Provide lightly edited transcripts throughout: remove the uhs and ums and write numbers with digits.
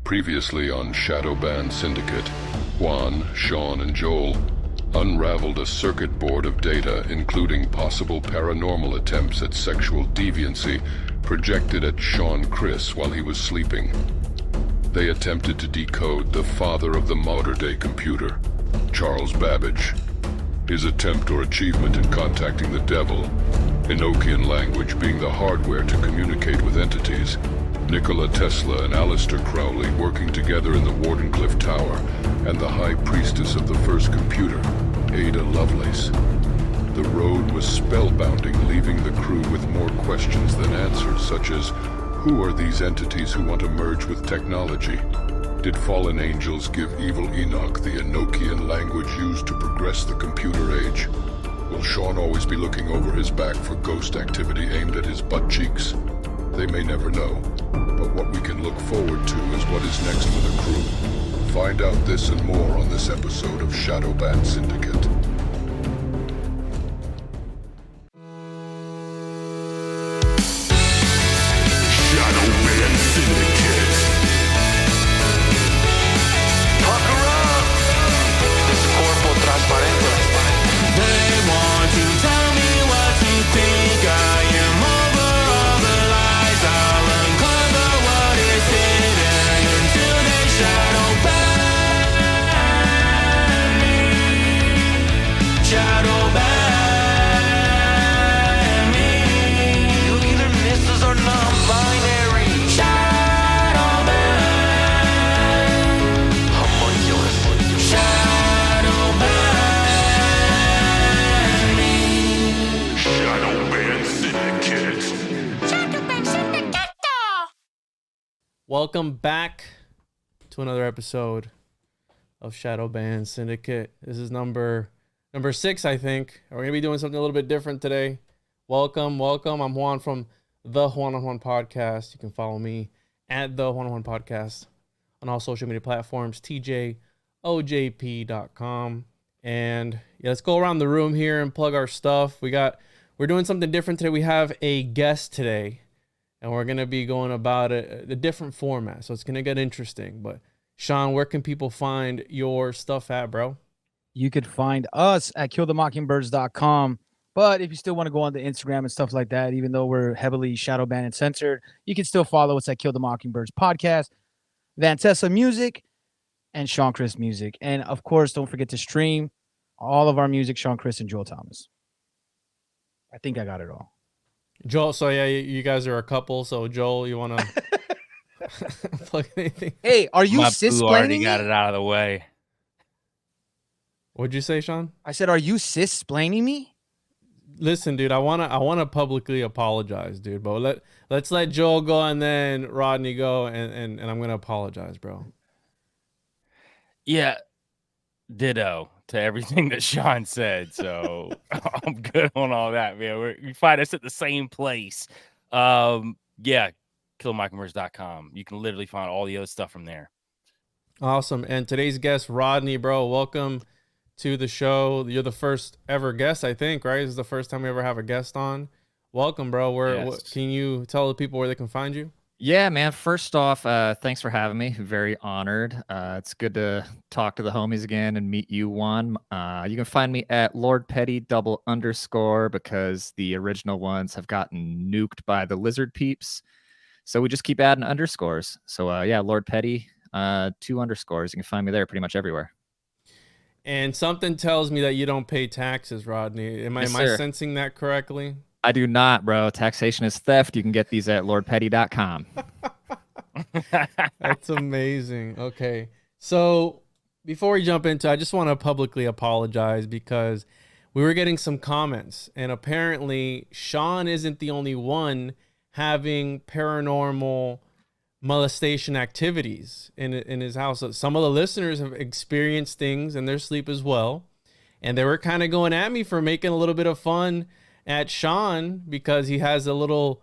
Previously on Shadowban Syndicate, Juan, Sean, and Joel unraveled a circuit board of data including possible paranormal attempts at sexual deviancy projected at Sean Chris while he was sleeping. They attempted to decode the father of the modern-day computer, Charles Babbage. His attempt or achievement in contacting the devil, Enochian language being the hardware to communicate with entities, Nikola Tesla and Aleister Crowley working together in the Wardenclyffe Tower, and the High Priestess of the first computer, Ada Lovelace. The road was spellbinding, leaving the crew with more questions than answers, such as, who are these entities who want to merge with technology? Did fallen angels give evil Enoch the Enochian language used to progress the computer age? Will Sean always be looking over his back for ghost activity aimed at his butt cheeks? They may never know, but what we can look forward to is what is next for the crew. Find out this and more on this episode of Shadowban Syndicate. Shadowban Syndicate. Pucker up! This cuerpo transparente. They want to tell me what to think. I am over all the lies. I'll uncover what is hidden until they shadow ban me. Shadow ban me. You either misses or non-binary. Shadow ban. Homunculus. Shadow ban me. Shadowban Syndicate. Welcome back to another episode of Shadowban Syndicate. This is number 6, I think. We're gonna be doing something a little bit different today. Welcome. I'm Juan from the Juan on Juan Podcast. You can follow me at the Juan on Juan Podcast on all social media platforms, tjojp.com. And yeah, let's go around the room here and plug our stuff. We're doing something different today. We have a guest today. And we're going to be going about a different format. So it's going to get interesting. But Sean, where can people find your stuff at, bro? You could find us at killthemockingbirds.com. But if you still want to go on the Instagram and stuff like that, even though we're heavily shadow banned and censored, you can still follow us at Kill the Mockingbirds Podcast, Vantessa Music, and Sean Chris Music. And of course, don't forget to stream all of our music, Sean Chris and Joel Thomas. I think I got it all. Joel, so yeah, you guys are a couple. So Joel, you want to plug anything? Hey, are you cis-splaining already me? got it out of the way. What'd you say, Sean? I said, are you cis-splaining me? Listen, dude, I wanna publicly apologize, dude. But let's let Joel go and then Rodney go, and I'm gonna apologize, bro. Yeah, ditto to everything that Sean said. So I'm good on all that, man. You find us at the same place. Yeah, killthemockingbirds.com. You can literally find all the other stuff from there. Awesome. And today's guest, Rodney, bro, welcome to the show. You're the first ever guest, I think, right? This is the first time we ever have a guest on. Welcome, bro. Yes. Can you tell the people where they can find you? Yeah, man. First off, thanks for having me. Very honored. It's good to talk to the homies again and meet you, Juan. You can find me at Lord Petty _ because the original ones have gotten nuked by the lizard peeps. So we just keep adding underscores. So yeah, Lord Petty, 2 underscores. You can find me there pretty much everywhere. And something tells me that you don't pay taxes, Rodney. Am I sensing that correctly? I do not, bro. Taxation is theft. You can get these at lordpetty.com. That's amazing. Okay. So before we jump into, I just want to publicly apologize because we were getting some comments, and apparently Sean isn't the only one having paranormal molestation activities in his house. So some of the listeners have experienced things in their sleep as well. And they were kind of going at me for making a little bit of fun at Sean because he has a little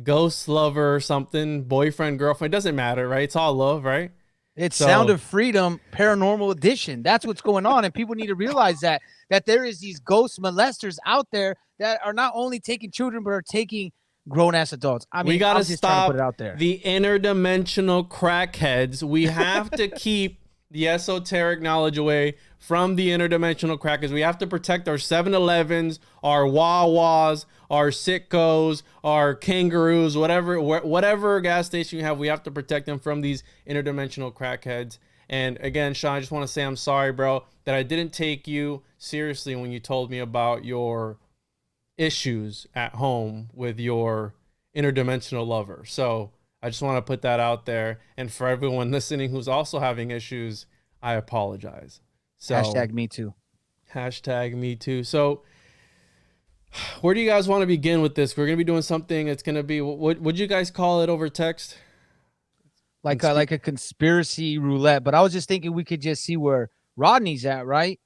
ghost lover or something, boyfriend, girlfriend, doesn't matter, right? It's all love, right? It's Sound of Freedom Paranormal Edition. That's what's going on. And people need to realize that there is these ghost molesters out there that are not only taking children, but are taking grown ass adults. I mean, we gotta I'm just trying to stop put it out there. the interdimensional crackheads. We have to keep the esoteric knowledge away from the interdimensional crackers. We have to protect our 7-Elevens, our Wawas, our Sitkos, our Kangaroos, whatever gas station you have. We have to protect them from these interdimensional crackheads. And again, Sean, I just want to say I'm sorry, bro, that I didn't take you seriously when you told me about your issues at home with your interdimensional lover. So I just want to put that out there. And for everyone listening who's also having issues, I apologize. So Hashtag me too. Hashtag me too. So where do you guys want to begin with this? We're going to be doing something. It's going to be, what would you guys call it over text? Like a conspiracy roulette. But I was just thinking we could just see where Rodney's at, right?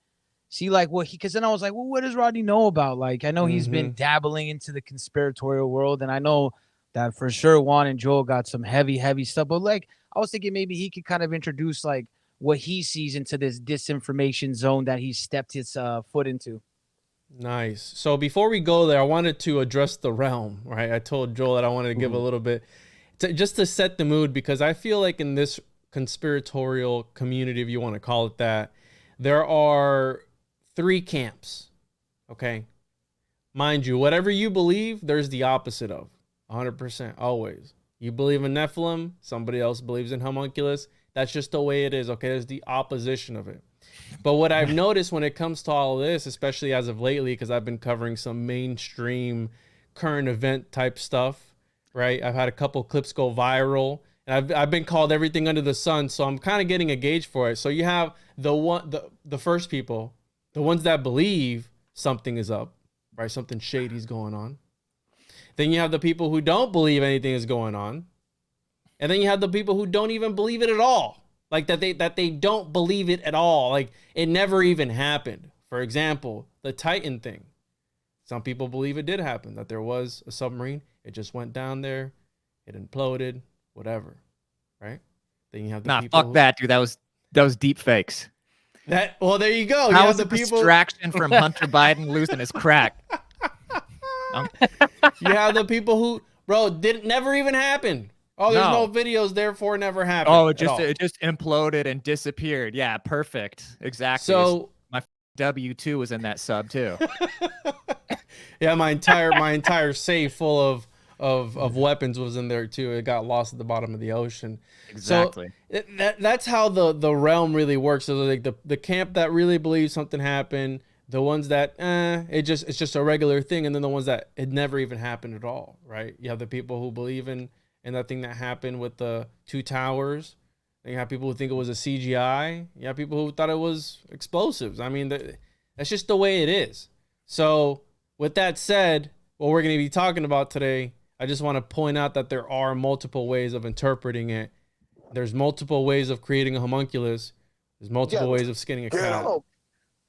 See like what he, because then I was like, well, what does Rodney know about? Like, I know he's been dabbling into the conspiratorial world, and I know that for sure Juan and Joel got some heavy stuff. But like, I was thinking maybe he could kind of introduce like what he sees into this disinformation zone that he stepped his foot into. Nice. So before we go there, I wanted to address the realm, right? I told Joel that I wanted to give a little bit just to set the mood, because I feel like in this conspiratorial community, if you want to call it that, there are 3 camps. Okay. Mind you, whatever you believe, there's the opposite of 100%. Always. You believe in Nephilim, somebody else believes in homunculus. That's just the way it is. Okay. There's the opposition of it. But what I've noticed when it comes to all of this, especially as of lately, because I've been covering some mainstream current event type stuff, right? I've had a couple clips go viral, and I've been called everything under the sun. So I'm kind of getting a gauge for it. So you have the first people, the ones that believe something is up, right? Something shady is going on. Then you have the people who don't believe anything is going on. And then you have the people who don't even believe it at all. Like that they don't believe it at all. Like it never even happened. For example, the Titan thing. Some people believe it did happen, that there was a submarine. It just went down there. It imploded, whatever. Right? Then you have the people. Fuck that, dude. That was deep fakes. Well, there you go. How you was have a the people. distraction from Hunter Biden losing his crack? You have the people who, bro, never even happened. Oh, there's no videos, therefore never happened. Oh, it just imploded and disappeared. Yeah, perfect. Exactly. So my W2 was in that sub too. Yeah, my entire safe full of weapons was in there too. It got lost at the bottom of the ocean. Exactly. So that's how the realm really works. So like the camp that really believes something happened, the ones that it's just a regular thing, and then the ones that it never even happened at all, right? You have the people who believe in that thing that happened with the 2 towers. Then you have people who think it was a CGI. You have people who thought it was explosives. I mean, that's just the way it is. So with that said, what we're going to be talking about today, I just want to point out that there are multiple ways of interpreting it. There's multiple ways of creating a homunculus. There's multiple ways of skinning a cat.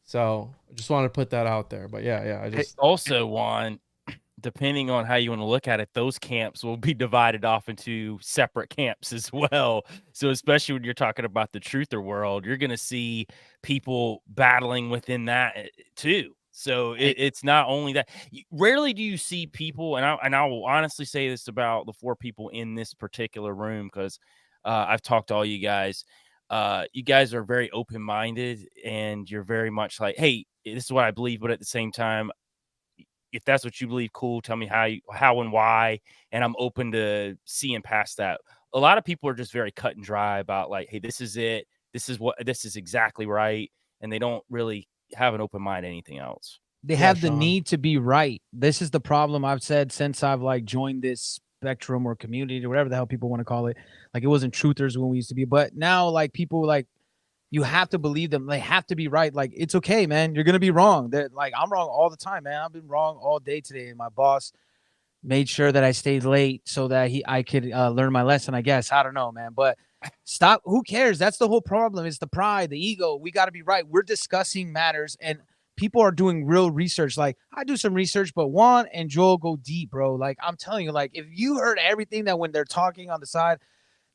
So I just want to put that out there. But yeah, I just also, Juan, depending on how you want to look at it, those camps will be divided off into separate camps as well. So especially when you're talking about the truther world, you're going to see people battling within that too. So it's not only that. Rarely do you see people, and I will honestly say this about the 4 people in this particular room, because I've talked to all you guys. You guys are very open-minded, and you're very much like, hey, this is what I believe, but at the same time, if that's what you believe, cool. Tell me how and why, and I'm open to seeing past that. A lot of people are just very cut and dry about like, hey, this is it. This is exactly right, and they don't really have an open mind to anything else. They have the need to be right. This is the problem I've said since I've like joined this spectrum or community or whatever the hell people want to call it. Like it wasn't truthers when we used to be, but now like people like, you have to believe them. They have to be right. Like, it's okay, man. You're going to be wrong. They're like, I'm wrong all the time, man. I've been wrong all day today. And my boss made sure that I stayed late so that I could learn my lesson, I guess. I don't know, man. But stop. Who cares? That's the whole problem. It's the pride, the ego. We got to be right. We're discussing matters, and people are doing real research. Like, I do some research, but Juan and Joel go deep, bro. Like, I'm telling you, like, if you heard everything that when they're talking on the side,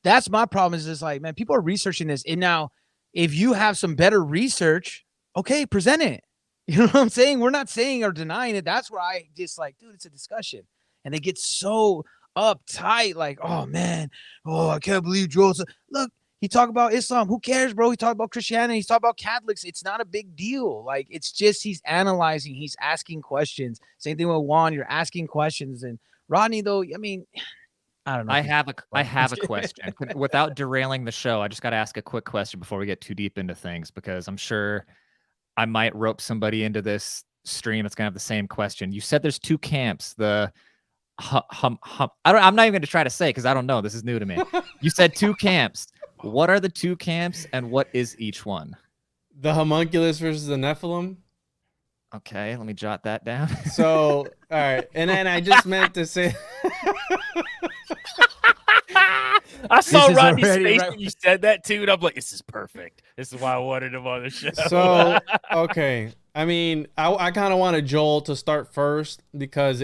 that's my problem. Is just like, man, people are researching this. And now, if you have some better research, okay, present it. You know what I'm saying? We're not saying or denying it. That's where I just like, dude, it's a discussion. and they get so uptight, like, oh man, oh, I can't believe Joel's. Look, he talked about Islam. Who cares, bro? He talked about Christianity. He's talking about Catholics. It's not a big deal. Like, it's just he's analyzing. He's asking questions. Same thing with Juan. You're asking questions. And Rodney, though, I mean, I don't know. I have a question. Without derailing the show, I just got to ask a quick question before we get too deep into things, because I'm sure I might rope somebody into this stream that's gonna have the same question. You said there's two camps. I'm not even gonna try to say because I don't know. This is new to me. You said two camps. What are the two camps and what is each one? The homunculus versus the Nephilim. Okay, let me jot that down. So, all right. And then I just meant to say I saw This is Rodney's already face right- when you said that too, and I'm like, this is perfect. This is why I wanted him on the show. so. Okay. I mean, I kind of wanted Joel to start first because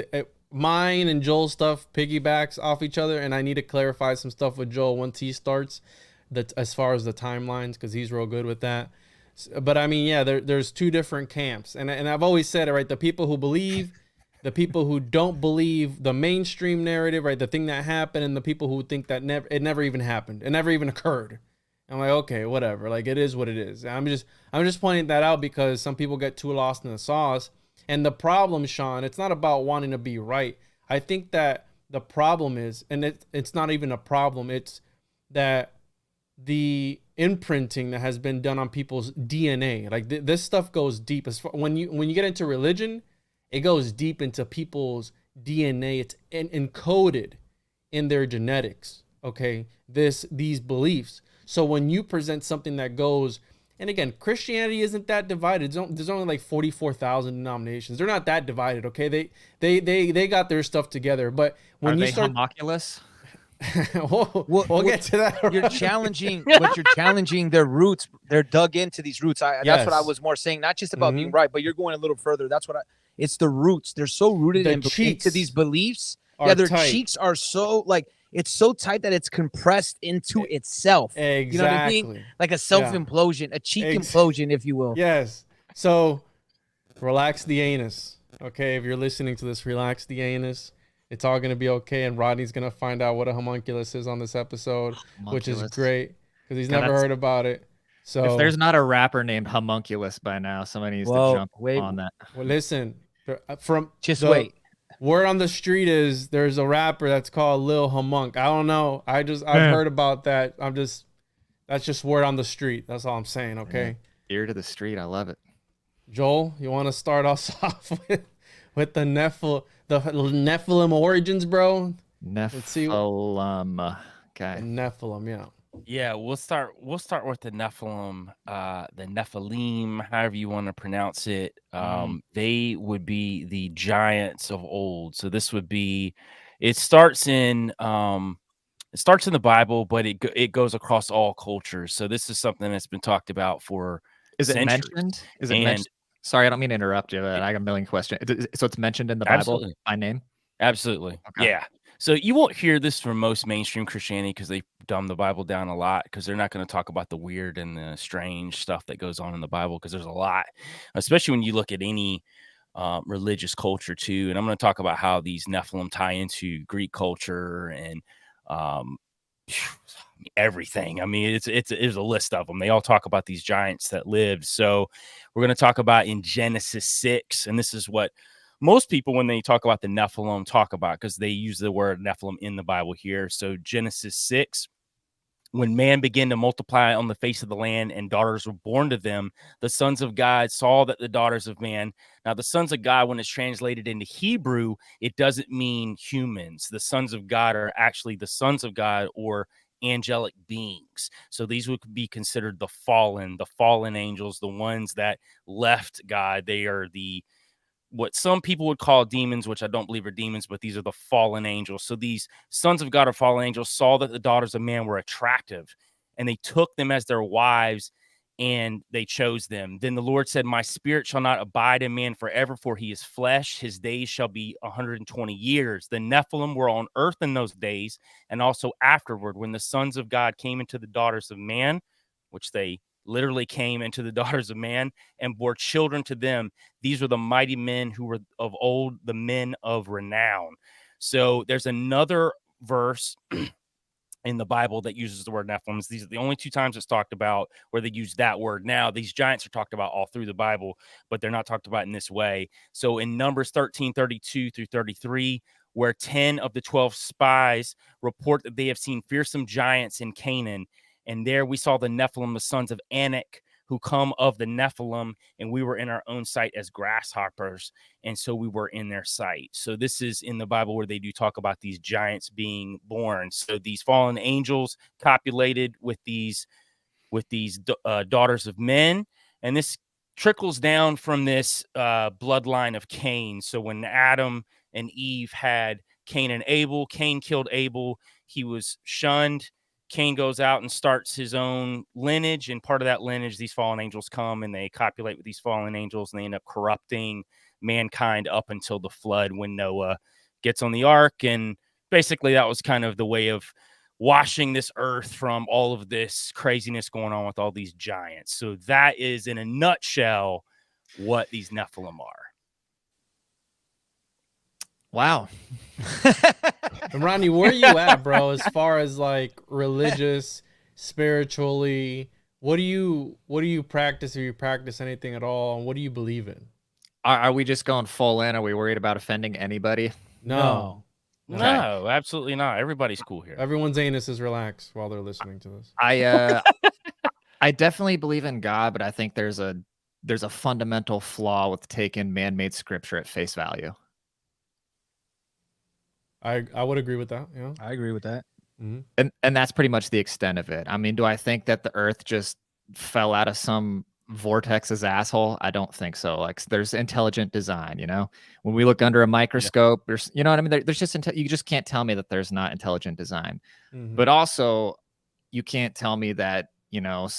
mine and Joel's stuff piggybacks off each other, and I need to clarify some stuff with Joel once he starts. That as far as the timelines, because he's real good with that. But I mean, yeah, there's two different camps, and I've always said it, right? The people who believe, the people who don't believe the mainstream narrative, right? The thing that happened, and the people who think that it never even happened, it never even occurred. I'm like, okay, whatever. Like, it is what it is. I'm just pointing that out because some people get too lost in the sauce. And the problem, Sean, it's not about wanting to be right. I think that the problem is, and it's not even a problem. It's that the imprinting that has been done on people's DNA, like this stuff goes deep. When you get into religion, it goes deep into people's DNA. It's encoded in their genetics. Okay, these beliefs. So when you present something that goes, and again, Christianity isn't that divided. There's only like 44,000 denominations. They're not that divided. Okay, they got their stuff together. But when you start homunculus? we'll get to that. You're challenging, but you're challenging their roots. They're dug into these roots. That's what I was more saying, not just about being right, but you're going a little further. It's the roots. They're so rooted into these beliefs. Yeah, their tight. cheeks are so like, it's so tight that it's compressed into itself. Exactly. You know what I mean? Like a self-implosion, a cheek implosion, if you will. Yes. So relax the anus. Okay, if you're listening to this, relax the anus. It's all gonna be okay, and Rodney's gonna find out what a homunculus is on this episode, which is great because he's never heard about it. So if there's not a rapper named Homunculus by now, somebody needs to jump on that. Well, listen, wait. Word on the street is there's a rapper that's called Lil Homunk. I don't know. I've heard about that. That's just word on the street. That's all I'm saying. Okay. Ear to the street. I love it. Joel, you want to start us off with the Nephilim origins, bro? Nephilim. Okay. Nephilim, yeah. Yeah, we'll start with the Nephilim, the Nephilim, however you want to pronounce it. They would be the giants of old. So this would be, it starts in the Bible, but it goes across all cultures. So this is something that's been talked about for centuries. Is it mentioned? Sorry, I don't mean to interrupt you, but I got a million questions. So it's mentioned in the Bible by name? Absolutely. Okay. Yeah. So you won't hear this from most mainstream Christianity because they dumb the Bible down a lot because they're not going to talk about the weird and the strange stuff that goes on in the Bible because there's a lot, especially when you look at any religious culture too. And I'm going to talk about how these Nephilim tie into Greek culture and everything. I mean, it's a list of them. They all talk about these giants that lived. So we're going to talk about in Genesis 6, and this is what most people, when they talk about the Nephilim, talk about because they use the word Nephilim in the Bible here. So Genesis 6, when man began to multiply on the face of the land and daughters were born to them, the sons of God saw that the daughters of man. Now, the sons of God, when it's translated into Hebrew, it doesn't mean humans. The sons of God are actually the sons of God or angelic beings. So these would be considered the fallen angels, the ones that left God. They are what some people would call demons, which I don't believe are demons, but these are the fallen angels. So these sons of God or fallen angels saw that the daughters of man were attractive, and they took them as their wives, and they chose them. Then the Lord said, my spirit shall not abide in man forever, for he is flesh. His days shall be 120 years. The Nephilim were on earth in those days, and also afterward, when the sons of God came into the daughters of man, which they literally came into the daughters of man and bore children to them. These were the mighty men who were of old, the men of renown. So there's another verse in the Bible that uses the word Nephilim. These are the only 2 times it's talked about where they use that word. Now, these giants are talked about all through the Bible, but they're not talked about in this way. So in Numbers 13:32 through 33, where 10 of the 12 spies report that they have seen fearsome giants in Canaan, and there we saw the Nephilim, the sons of Anak, who come of the Nephilim, and we were in our own sight as grasshoppers, and so we were in their sight. So this is in the Bible where they do talk about these giants being born. So these fallen angels copulated with these daughters of men, and this trickles down from this bloodline of Cain. So when Adam and Eve had Cain and Abel, Cain killed Abel. He was shunned. Cain goes out and starts his own lineage, and part of that lineage, these fallen angels come and they copulate with these fallen angels, and they end up corrupting mankind up until the flood when Noah gets on the ark. And basically that was kind of the way of washing this earth from all of this craziness going on with all these giants. So that is, in a nutshell, what these Nephilim are. Wow. And Rodney, where are you at, bro? As far as like religious, spiritually, what do you practice? If you practice anything at all, and what do you believe in? Are we just going full in? Are we worried about offending anybody? No. Okay. No, absolutely not. Everybody's cool here. Everyone's anus is relaxed while they're listening to this. I definitely believe in God, but I think there's a fundamental flaw with taking man-made scripture at face value. I would agree with that. Yeah, I agree with that. Mm-hmm. And that's pretty much the extent of it. I mean, do I think that the earth just fell out of some vortex's asshole? I don't think so. Like, there's intelligent design, you know? When we look under a microscope, there's, you know what I mean? There's just, you just can't tell me that there's not intelligent design. Mm-hmm. But also, you can't tell me that, you know,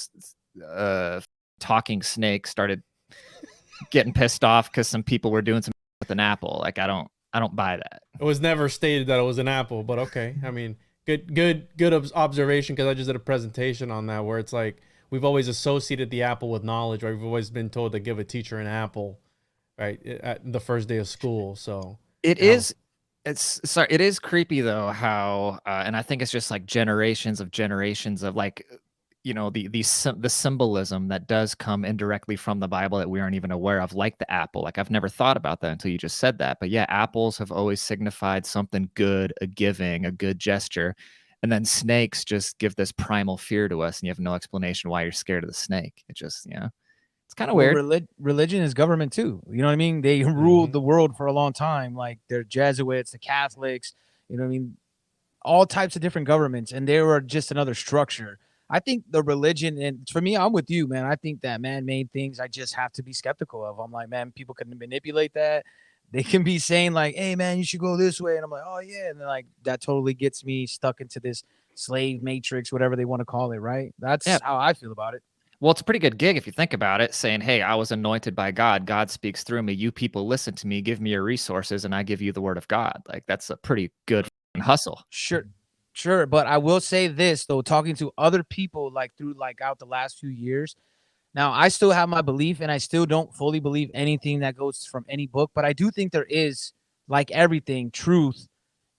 talking snake started getting pissed off because some people were doing some with an apple. Like, I don't buy that. It was never stated that it was an apple, but okay. I mean, good observation, because I just did a presentation on that where it's like we've always associated the apple with knowledge, right? We've always been told to give a teacher an apple, right, at the first day of school. So it is creepy though how, and I think it's just like generations of like, you know, the symbolism that does come indirectly from the Bible that we aren't even aware of, like the apple. Like, I've never thought about that until you just said that. But yeah, apples have always signified something good, a giving, a good gesture. And then snakes just give this primal fear to us, and you have no explanation why you're scared of the snake. It just, you know, it's kind of weird. Religion is government too. You know what I mean? They ruled the world for a long time. Like, they're Jesuits, the Catholics, you know what I mean? All types of different governments, and they were just another structure. I think the religion, and for me, I'm with you, man. I think that man-made things I just have to be skeptical of. I'm like, man, people can manipulate that. They can be saying like, hey, man, you should go this way. And I'm like, oh, yeah. And then, like, that totally gets me stuck into this slave matrix, whatever they want to call it, right? That's how I feel about it. Well, it's a pretty good gig if you think about it, saying, hey, I was anointed by God. God speaks through me. You people listen to me, give me your resources, and I give you the word of God. Like, that's a pretty good hustle. Sure, but I will say this though, talking to other people like through like out the last few years. Now, I still have my belief, and I still don't fully believe anything that goes from any book, but I do think there is, like everything, truth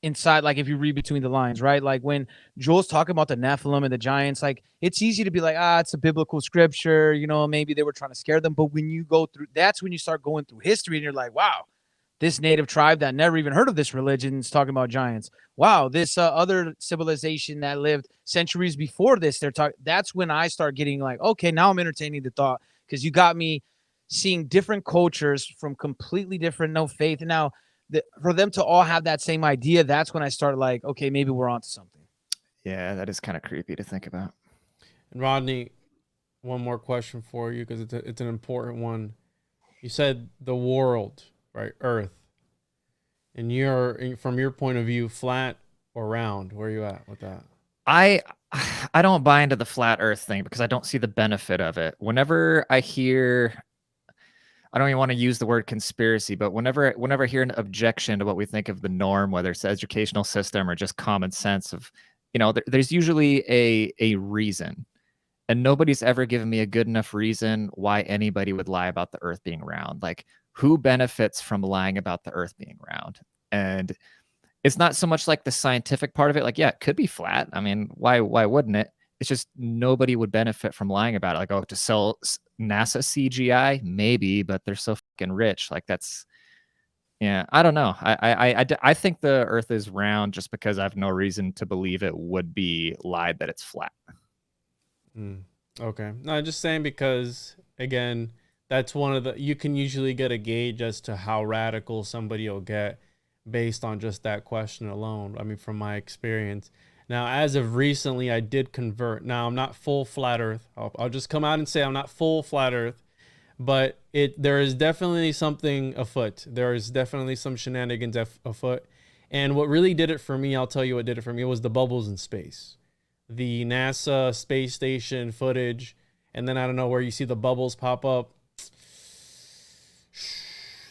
inside. Like, if you read between the lines, right? Like when Joel's talking about the Nephilim and the giants, like, it's easy to be like, it's a biblical scripture, you know, maybe they were trying to scare them. But when you go through, that's when you start going through history, and you're like, wow, this native tribe that never even heard of this religion is talking about giants. Wow, this other civilization that lived centuries before this, they're talking. That's when I start getting like, okay, now I'm entertaining the thought, because you got me seeing different cultures from completely different, no faith. And now for them to all have that same idea, that's when I start like, okay, maybe we're onto something. Yeah, that is kind of creepy to think about. And Rodney, one more question for you, because it's an important one. You said the world, right? Earth. And from your point of view, flat or round? Where are you at with that? I don't buy into the flat earth thing because I don't see the benefit of it. Whenever I hear, I don't even want to use the word conspiracy, but whenever I hear an objection to what we think of the norm, whether it's the educational system or just common sense of, you know, there's usually a reason. And nobody's ever given me a good enough reason why anybody would lie about the earth being round. Like, who benefits from lying about the earth being round? And it's not so much like the scientific part of it. Like, yeah, it could be flat. I mean, why wouldn't it? It's just nobody would benefit from lying about it. Like, oh, to sell NASA CGI, maybe, but they're so fucking rich. Like, that's, yeah, I don't know. I think the Earth is round just because I have no reason to believe it would be lied that it's flat. Okay. No, just saying because, again, that's one of the, you can usually get a gauge as to how radical somebody will get based on just that question alone. I mean, from my experience. Now, as of recently, I did convert. Now, I'm not full flat Earth. I'll just come out and say I'm not full flat Earth, but there is definitely something afoot. There is definitely some shenanigans afoot. And what really did it for me, I'll tell you what did it for me, was the bubbles in space. The NASA space station footage, and then I don't know where you see the bubbles pop up.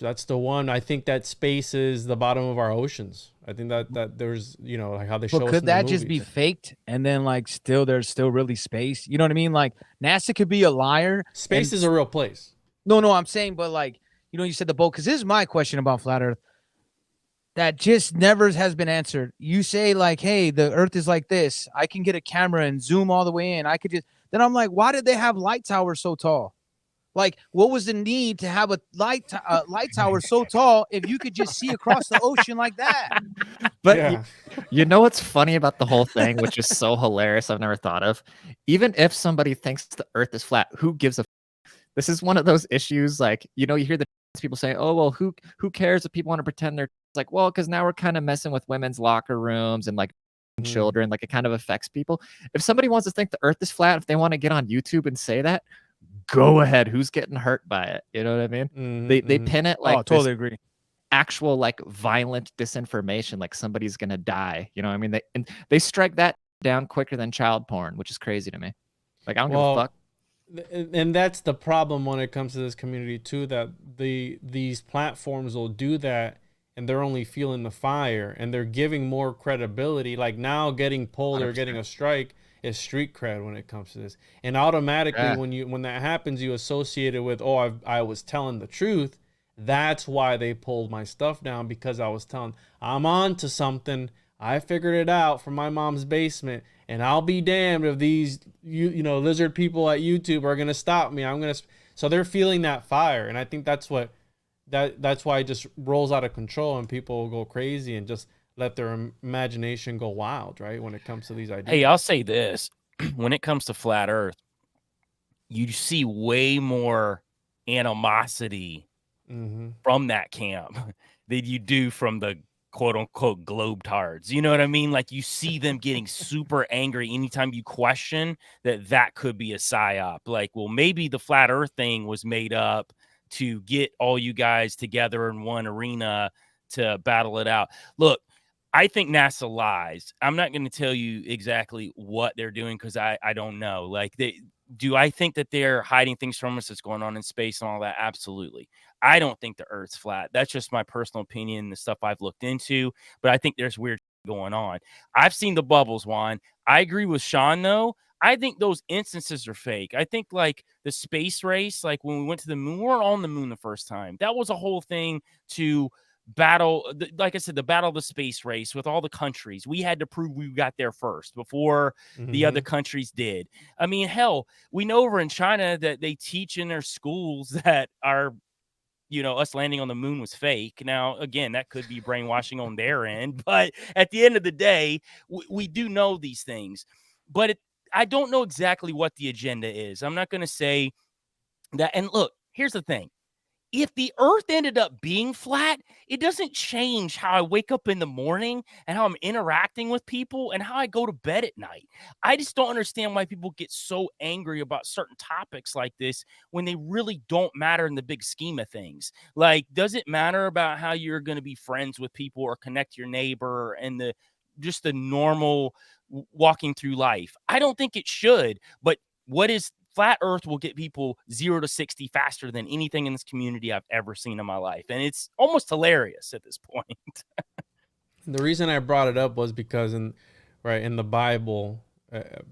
That's the one. I think that space is the bottom of our oceans. I think that there's, you know, like how they show But us could in the that just be movies. faked and then like there's still really space? You know what I mean? Like NASA could be a liar. Space and- is a real place. No, I'm saying, but like, you know, you said the boat, because this is my question about flat Earth that just never has been answered. You say like, hey, the Earth is like this. I can get a camera and zoom all the way in. I could just, then I'm like, why did they have light towers so tall? Like, what was the need to have a light tower so tall if you could just see across the ocean like that? But Yeah. you know what's funny about the whole thing, which is so hilarious, I've never thought of. Even if somebody thinks the Earth is flat, who gives a? This is one of those issues. Like, you know, you hear the people say, "Oh, well, who cares if people want to pretend they're?" It's like, well, because now we're kind of messing with women's locker rooms and like children. Like, it kind of affects people. If somebody wants to think the Earth is flat, if they want to get on YouTube and say that, go ahead. Who's getting hurt by it? You know what I mean? They pin it like Totally agree. actual like violent disinformation, like somebody's gonna die. You know what I mean? They strike that down quicker than child porn, which is crazy to me. Like, I don't give a fuck. And that's the problem when it comes to this community too, that these platforms will do that and they're only feeling the fire and they're giving more credibility. Like now getting pulled 100%. or getting a strike is street cred when it comes to this. And automatically Yeah. when that happens, you associate it with, oh, I was telling the truth. That's why they pulled my stuff down, because I was telling, I'm on to something. I figured it out from my mom's basement, and I'll be damned if these you know lizard people at YouTube are gonna stop me. So they're feeling that fire, and I think that's why it just rolls out of control and people go crazy and just let their imagination go wild, right? When it comes to these ideas. Hey, I'll say this: when it comes to flat Earth, you see way more animosity from that camp than you do from the quote unquote globetards. You know what I mean? Like, you see them getting super angry anytime you question that could be a psyop. Like, well, maybe the flat Earth thing was made up to get all you guys together in one arena to battle it out. Look, I think NASA lies. I'm not going to tell you exactly what they're doing because I don't know. Like, do I think that they're hiding things from us that's going on in space and all that? Absolutely. I don't think the Earth's flat. That's just my personal opinion, the stuff I've looked into. But I think there's weird going on. I've seen the bubbles, Juan. I agree with Sean, though. I think those instances are fake. I think like the space race, like when we went to the moon, we weren't on the moon the first time. That was a whole thing to battle, like I said, the battle of the space race with all the countries. We had to prove we got there first before the other countries did. I mean, hell, we know over in China that they teach in their schools that us landing on the moon was fake. Now, again, that could be brainwashing on their end, but at the end of the day, we do know these things. But I don't know exactly what the agenda is. I'm not going to say that. And look, here's the thing. If the Earth ended up being flat, it doesn't change how I wake up in the morning and how I'm interacting with people and how I go to bed at night. I just don't understand why people get so angry about certain topics like this when they really don't matter in the big scheme of things. Like, does it matter about how you're going to be friends with people or connect your neighbor and just the normal walking through life? I don't think it should, but flat Earth will get people 0 to 60 faster than anything in this community I've ever seen in my life. And it's almost hilarious at this point. The reason I brought it up was because in the Bible,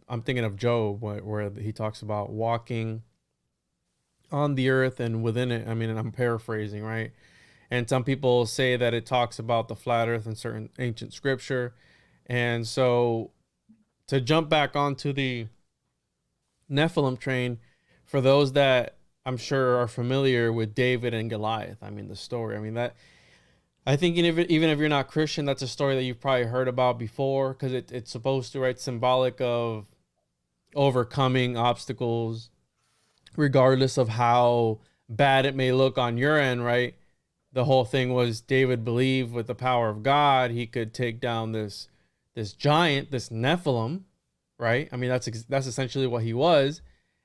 I'm thinking of Job, where he talks about walking on the earth and within it. I mean, and I'm paraphrasing, right? and some people say that it talks about the flat earth in certain ancient scripture. And so to jump back onto the Nephilim train, for those that I'm sure are familiar with David and Goliath, I mean, the story, I mean, that, I think even if you're not Christian, that's a story that you've probably heard about before, because it's supposed to, right, symbolic of overcoming obstacles, regardless of how bad it may look on your end, right? The whole thing was David believed with the power of God, he could take down this giant, this Nephilim, right? I mean, that's essentially what he was.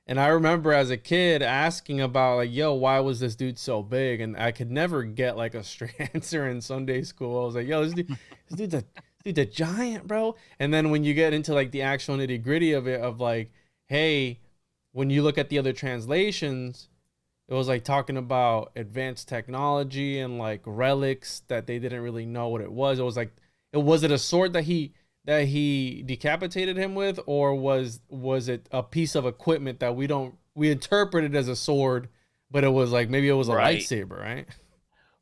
And I remember as a kid asking about, like, yo, why was this dude so big? And I could never get like a straight answer in Sunday school. I was like, yo, this dude's a giant, bro. And then when you get into like the actual nitty gritty of it, of like, hey, when you look at the other translations, it was like talking about advanced technology and like relics that they didn't really know what it was. It was like, was it a sword that he decapitated him with, or was it a piece of equipment that we interpreted as a sword, but it was like, maybe it was a Right. lightsaber, right?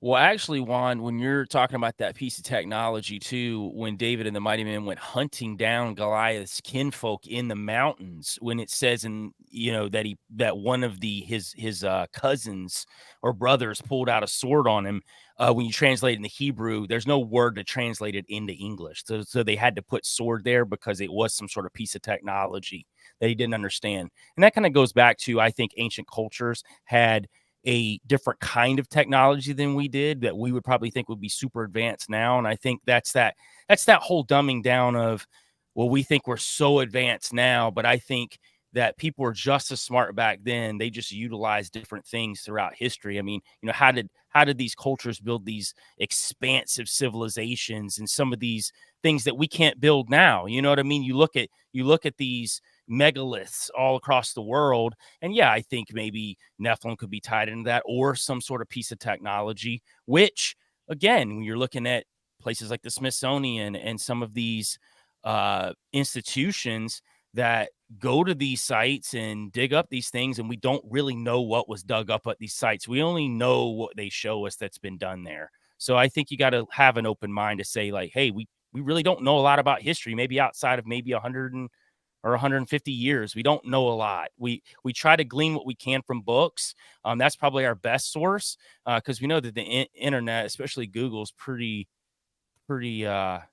Well, actually, Juan, when you're talking about that piece of technology too, when David and the mighty men went hunting down Goliath's kinfolk in the mountains, when it says that one of his cousins or brothers pulled out a sword on him, when you translate it into Hebrew, there's no word to translate it into English. So they had to put sword there because it was some sort of piece of technology that he didn't understand. And that kind of goes back to, I think, ancient cultures had a different kind of technology than we did that we would probably think would be super advanced now. And I think that's that whole dumbing down of, well, we think we're so advanced now, but I think that people were just as smart back then. They just utilized different things throughout history. I mean, how did these cultures build these expansive civilizations and some of these things that we can't build now? You know what I mean? You look at these megaliths all across the world, and yeah, I think maybe Nephilim could be tied into that, or some sort of piece of technology, which again, when you're looking at places like the Smithsonian and some of these institutions that go to these sites and dig up these things, and we don't really know what was dug up at these sites. We only know what they show us that's been done there. So I think you got to have an open mind to say, like, hey, we really don't know a lot about history, maybe outside of maybe 100 or 150 years. We don't know a lot. We try to glean what we can from books. That's probably our best source, because we know that the internet, especially Google, is pretty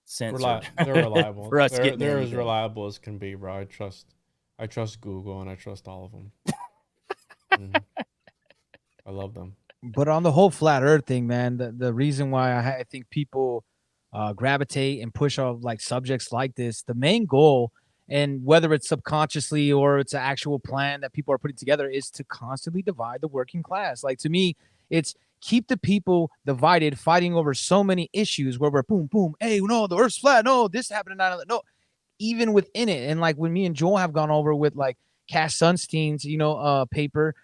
censored. They're reliable. For us they're getting as anything. reliable as can be, bro. I trust Google, and I trust all of them. Mhm. I love them. But on the whole flat earth thing, man, the reason why I think people gravitate and push off like subjects like this, the main goal, and whether it's subconsciously or it's an actual plan that people are putting together, is to constantly divide the working class. Like, to me, it's keep the people divided, fighting over so many issues where we're boom, boom, hey, no, the earth's flat, no, this happened, no, even within it. And like when me and Joel have gone over with like Cass Sunstein's, paper,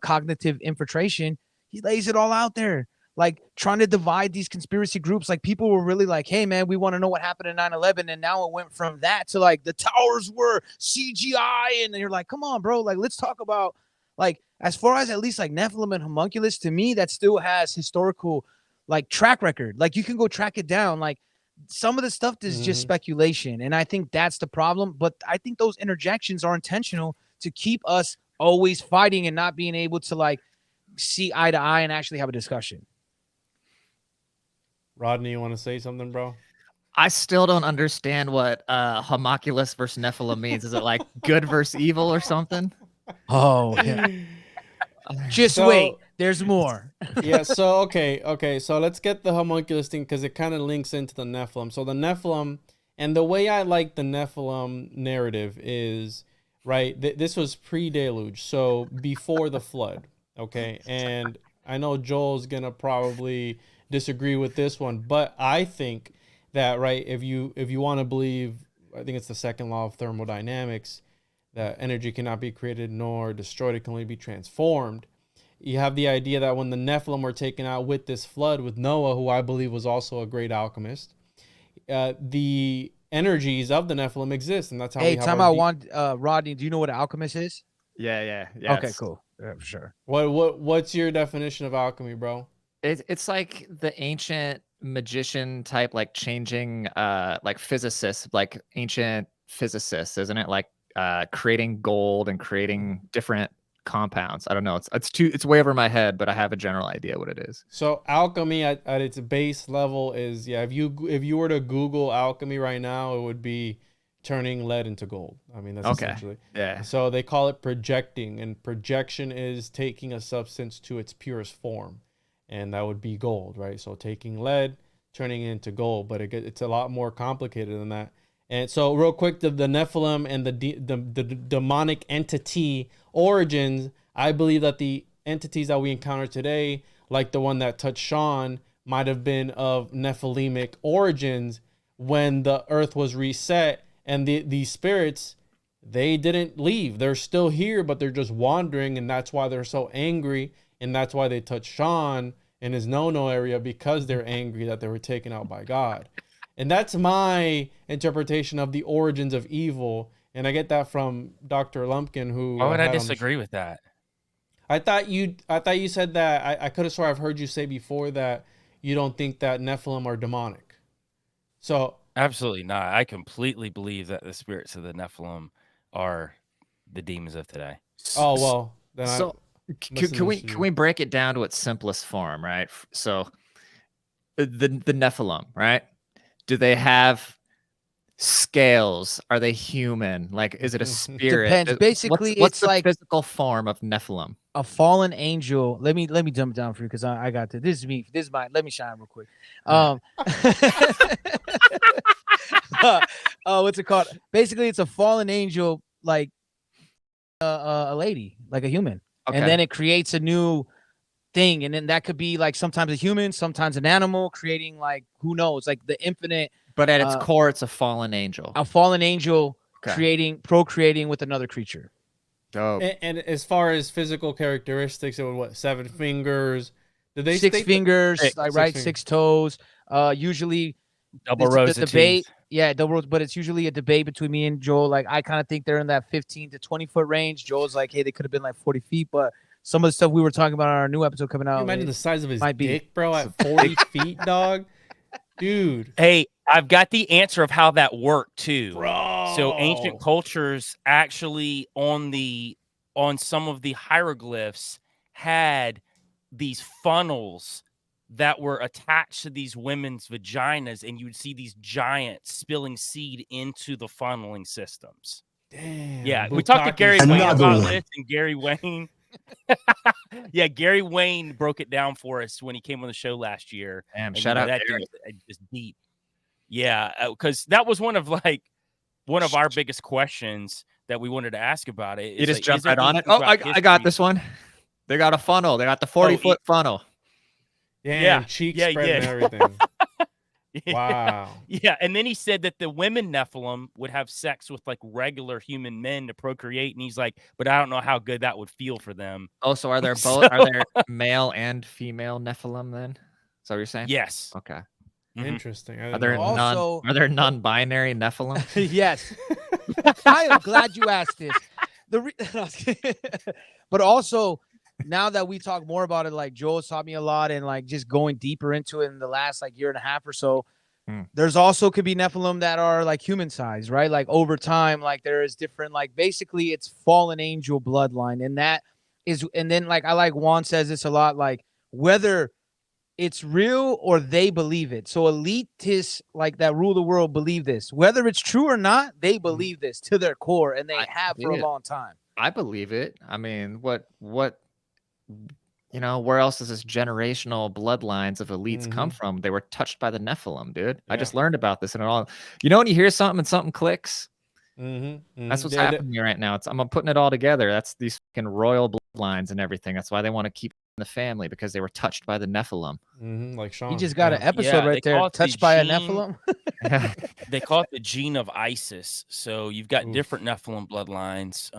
cognitive infiltration, he lays it all out there, like trying to divide these conspiracy groups. Like, people were really like, hey man, we want to know what happened in 9/11. And now it went from that to like the towers were CGI. And you're like, come on, bro. Like, let's talk about, like, as far as at least like Nephilim and homunculus, to me, that still has historical like track record. Like, you can go track it down. Like, some of the stuff is just speculation. And I think that's the problem. But I think those interjections are intentional to keep us always fighting and not being able to like see eye to eye and actually have a discussion. Rodney, you want to say something, bro? I still don't understand what homunculus versus Nephilim means. Is it like good versus evil or something? Oh, yeah. Just wait. There's more. Yeah, so okay. So let's get the homunculus thing, because it kind of links into the Nephilim. So the Nephilim, and the way I like the Nephilim narrative is, right, this was pre-deluge, so before the flood, okay? And I know Joel's going to probably disagree with this one, but I think that, right, if you want to believe, I think it's the second law of thermodynamics, that energy cannot be created nor destroyed, it can only be transformed. You have the idea that when the Nephilim were taken out with this flood, with Noah, who I believe was also a great alchemist, the energies of the Nephilim exist, and that's how. Hey, time out, Rodney. Do you know what an alchemist is? Yeah. Okay, cool. Yeah, for sure. What's your definition of alchemy, bro? It's like the ancient magician type, like changing, like physicists, like ancient physicists, isn't it? Like creating gold and creating different compounds. I don't know. It's way over my head, but I have a general idea what it is. So alchemy at its base level is, yeah, if you were to Google alchemy right now, it would be turning lead into gold. I mean, that's essentially. Yeah. So they call it projecting, and projection is taking a substance to its purest form, and that would be gold, right? So taking lead, turning it into gold, but it's a lot more complicated than that. And so real quick, the Nephilim and the demonic entity origins, I believe that the entities that we encounter today, like the one that touched Sean, might have been of Nephilimic origins when the earth was reset, and these spirits, they didn't leave. They're still here, but they're just wandering, and that's why they're so angry, and that's why they touched Sean in his no-no area, because they're angry that they were taken out by God. And that's my interpretation of the origins of evil. And I get that from Dr. Lumpkin, who... Why would I disagree with that? I thought you said that. I could have sworn I've heard you say before that you don't think that Nephilim are demonic. So... Absolutely not. I completely believe that the spirits of the Nephilim are the demons of today. Oh, well. Then So can we break it down to its simplest form, right? So the Nephilim, right? Do they have scales? Are they human? Like, is it a spirit? Depends. Basically, what's it's the like physical form of Nephilim? a fallen angel. Let me dumb it down for you, because I got this. This is me. This is my. Let me shine real quick. What's it called? Basically, it's a fallen angel, like a lady, like a human, Okay. and then it creates a new thing, and then that could be like sometimes a human, sometimes an animal, creating like who knows, like the infinite. But at its core, it's a fallen angel. A fallen angel Okay. procreating with another creature. Dope. And as far as physical characteristics, it would, what, 7 fingers? Did they Six state fingers, Six like right, fingers. 6 toes. Usually Double it's rows the of debate. teeth. Yeah, double rows, but it's usually a debate between me and Joel. Like, I kind of think they're in that 15 to 20 foot range. Joel's like, hey, they could have been like 40 feet, but some of the stuff we were talking about on our new episode coming Can out. you imagine the size of his might be. dick, bro, at 40 feet, dog? Dude. Hey, I've got the answer of how that worked too. Bro. So ancient cultures actually on some of the hieroglyphs had these funnels that were attached to these women's vaginas, and you would see these giants spilling seed into the funneling systems. Damn. Yeah, we talked to Gary Bukkake's Wayne like- about this, and Gary Wayne. Yeah, Gary Wayne broke it down for us when he came on the show last year. Damn, And, shout out that Gary. dude was just deep. Yeah, because that was one of our biggest questions that we wanted to ask about it. You just Is jumped there right on it. anything Oh, I throughout got history- this one. They got a funnel. They got the 40-foot funnel. Damn, Yeah, cheek yeah, spread yeah. and everything. Wow. Yeah, and then he said that the women Nephilim would have sex with like regular human men to procreate, and he's like, but I don't know how good that would feel for them. Oh, so are there So- both? Are there male and female Nephilim then? Is that what you're saying? Yes. Okay. Mhm. Interesting. I Are didn't there know. Also- are there non-binary Nephilim? Yes. I am glad you asked this. But also, now that we talk more about it, like Joel's taught me a lot, and like just going deeper into it in the last like year and a half or so, there's also could be Nephilim that are like human size, right? Like over time, like there is different, like basically it's fallen angel bloodline. And that is, and then like I like Juan says this a lot, like whether it's real or they believe it. So elitists like that rule the world believe this. Whether it's true or not, they believe this to their core, and they have for a yeah. long time. I believe it. I mean, what where else does this generational bloodlines of elites come from? They were touched by the Nephilim, dude. I just learned about this and it all. You know when you hear something and something clicks? That's what's happening right now. I'm putting it all together. That's these fucking royal bloodlines and everything. That's why they want to keep in the family, because they were touched by the Nephilim. Like Sean. You just got an episode Yeah, right they there, call it the touched by a gene- Nephilim. They call it the gene of Isis. So you've got different Nephilim bloodlines,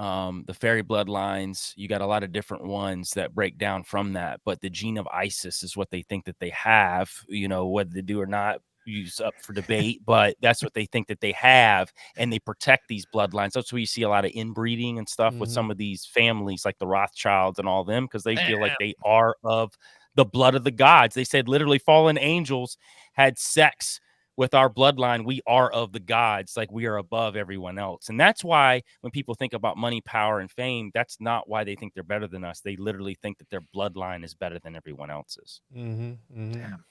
the fairy bloodlines. You got a lot of different ones that break down from that. But the gene of Isis is what they think that they have. Whether they do or not, is up for debate. But that's what they think that they have, and they protect these bloodlines. That's where you see a lot of inbreeding and stuff with some of these families, like the Rothschilds and all them, because they feel like they are of the blood of the gods. They said literally fallen angels had sex with our bloodline. We are of the gods, like we are above everyone else. And that's why when people think about money, power, and fame, that's not why they think they're better than us. They literally think that their bloodline is better than everyone else's.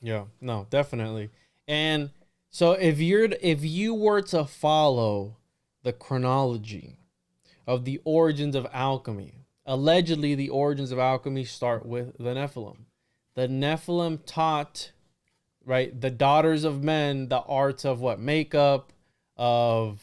Yeah, no, definitely. And so if you were to follow the chronology of the origins of alchemy, allegedly the origins of alchemy start with the Nephilim. The Nephilim taught, right, the daughters of men the arts of what? Makeup, of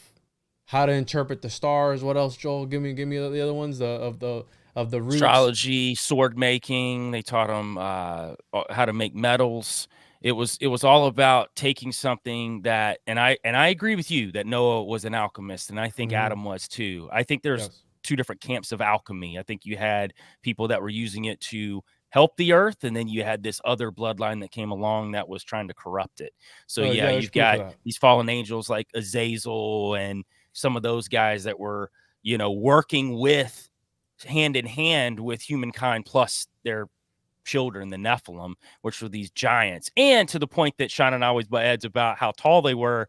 how to interpret the stars. What else, Joel? Give me the other ones. Of the roots. Astrology, sword making. They taught them how to make metals. It was all about taking something that, and I agree with you that Noah was an alchemist, and I think Adam was too. I think there's two different camps of alchemy. I think you had people that were using it to help the earth, and then you had this other bloodline that came along that was trying to corrupt it. So you've got these fallen angels like Azazel and some of those guys that were, working with hand in hand with humankind plus their children, the Nephilim, which were these giants. And to the point that Sean and I always adds about how tall they were,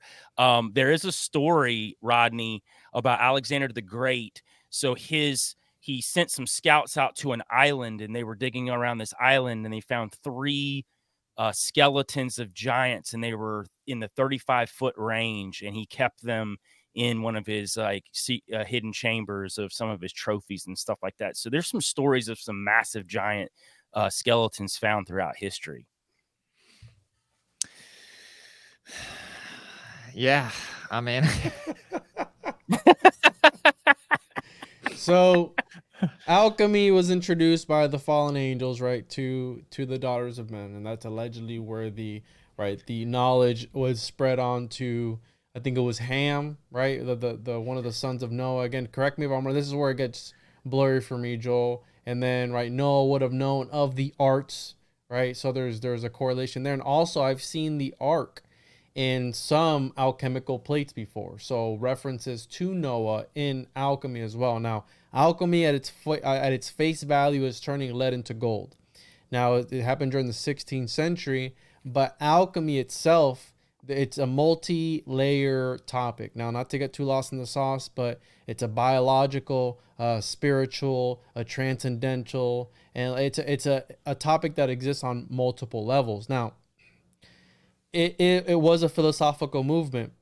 there is a story, Rodney, about Alexander the Great. So he sent some scouts out to an island, and they were digging around this island, and they found 3 skeletons of giants, and they were in the 35-foot range, and he kept them in one of his hidden chambers of some of his trophies and stuff like that. So there's some stories of some massive giant skeletons found throughout history. Yeah, I mean, so alchemy was introduced by the fallen angels, right, to the daughters of men, and that's allegedly where the knowledge was spread on to. I think it was Ham, right, the one of the sons of Noah. Again, correct me if I'm wrong. This is where it gets blurry for me, Joel. And then, right, Noah would have known of the arts, right? So there's a correlation there. And also, I've seen the ark in some alchemical plates before. So references to Noah in alchemy as well. Now, alchemy at its face value is turning lead into gold. Now, it happened during the 16th century, but alchemy itself, it's a multi-layer topic. Now, not to get too lost in the sauce, but it's a biological, spiritual, a transcendental, and it's a topic that exists on multiple levels. Now, it was a philosophical movement.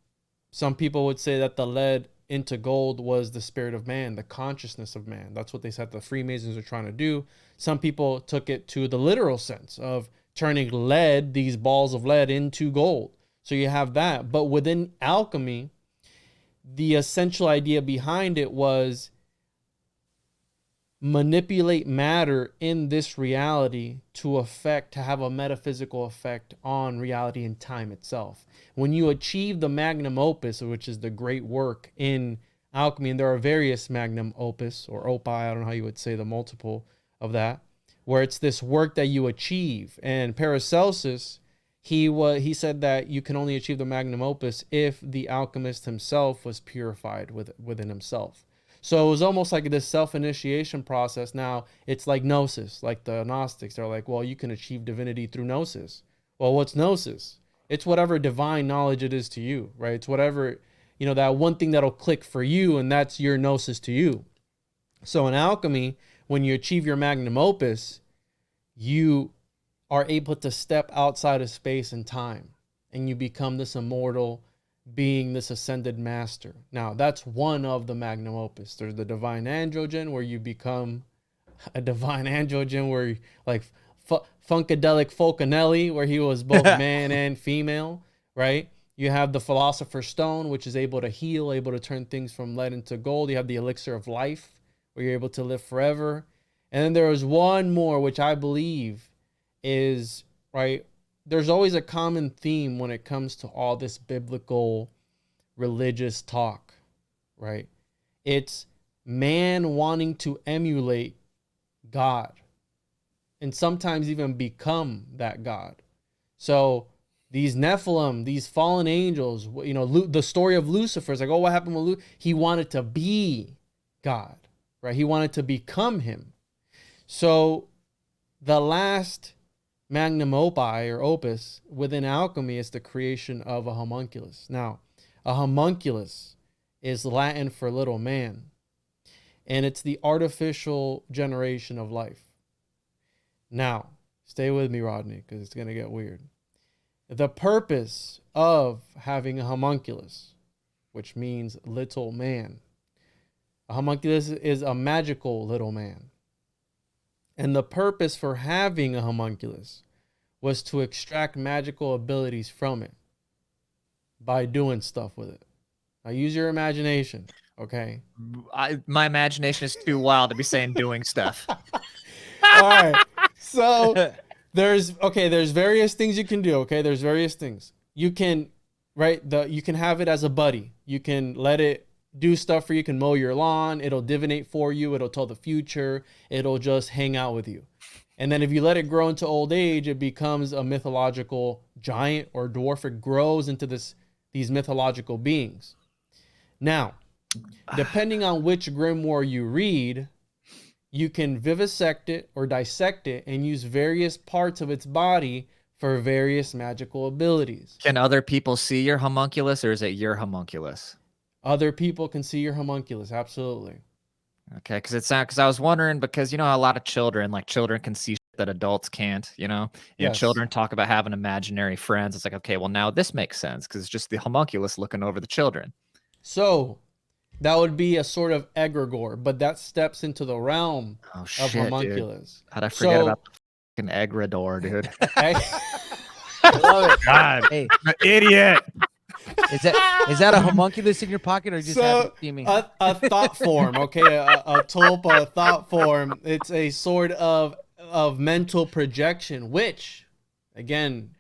Some people would say that the lead into gold was the spirit of man, the consciousness of man. That's what they said the Freemasons are trying to do. Some people took it to the literal sense of turning lead, these balls of lead, into gold. So you have that. But within alchemy, the essential idea behind it was manipulate matter in this reality to have a metaphysical effect on reality and time itself. When you achieve the magnum opus, which is the great work in alchemy, and there are various magnum opus or opus, I don't know how you would say the multiple of that, where it's this work that you achieve. And Paracelsus, he said that you can only achieve the magnum opus if the alchemist himself was purified within himself. So it was almost like this self-initiation process. Now it's like gnosis, like the Gnostics. They're like, well, you can achieve divinity through gnosis. Well, what's gnosis? It's whatever divine knowledge it is to you, right? It's whatever, that one thing that'll click for you, and that's your gnosis to you. So in alchemy, when you achieve your magnum opus, you are able to step outside of space and time, and you become this immortal being, this ascended master. Now, that's one of the magnum opus. There's the divine androgen, where you become a divine androgen, where like Funkadelic Fulcanelli, where he was both man and female, right? You have the philosopher's stone, which is able to heal, able to turn things from lead into gold. You have the elixir of life, where you're able to live forever. And then there is one more, which I believe is, right, there's always a common theme when it comes to all this biblical religious talk, right? It's man wanting to emulate God and sometimes even become that God. So these Nephilim, these fallen angels, the story of Lucifer is like, oh, what happened with Lucifer? He wanted to be God, right? He wanted to become him. So the last magnum opus within alchemy is the creation of a homunculus. Now, a homunculus is Latin for little man, and it's the artificial generation of life. Now, stay with me, Rodney, because it's going to get weird. The purpose of having a homunculus, which means little man, a homunculus is a magical little man. And the purpose for having a homunculus was to extract magical abilities from it by doing stuff with it. Now use your imagination, okay? My imagination is too wild to be saying doing stuff. All right. So there's various things you can do, okay? There's various things. You can you can have it as a buddy. You can let it do stuff for you. You can mow your lawn. It'll divinate for you. It'll tell the future. It'll just hang out with you. And then if you let it grow into old age, it becomes a mythological giant or dwarf. It grows into these mythological beings. Now, depending on which grimoire you read, you can vivisect it or dissect it and use various parts of its body for various magical abilities. Can other people see your homunculus, or is it your homunculus? Other people can see your homunculus, absolutely. Okay, because I was wondering, because you know how a lot of children can see shit that adults can't, and Yes. children talk about having imaginary friends. It's like, okay, well now this makes sense because it's just the homunculus looking over the children. So that would be a sort of egregore, but that steps into the realm Oh of shit, dude. homunculus. How'd I forget So- about the fucking egredore, dude? I love it. God, Hey, I'm an idiot. is that a homunculus in your pocket, or you just have it steaming? a thought form, okay, a tulpa, a thought form. It's a sort of mental projection, which, again,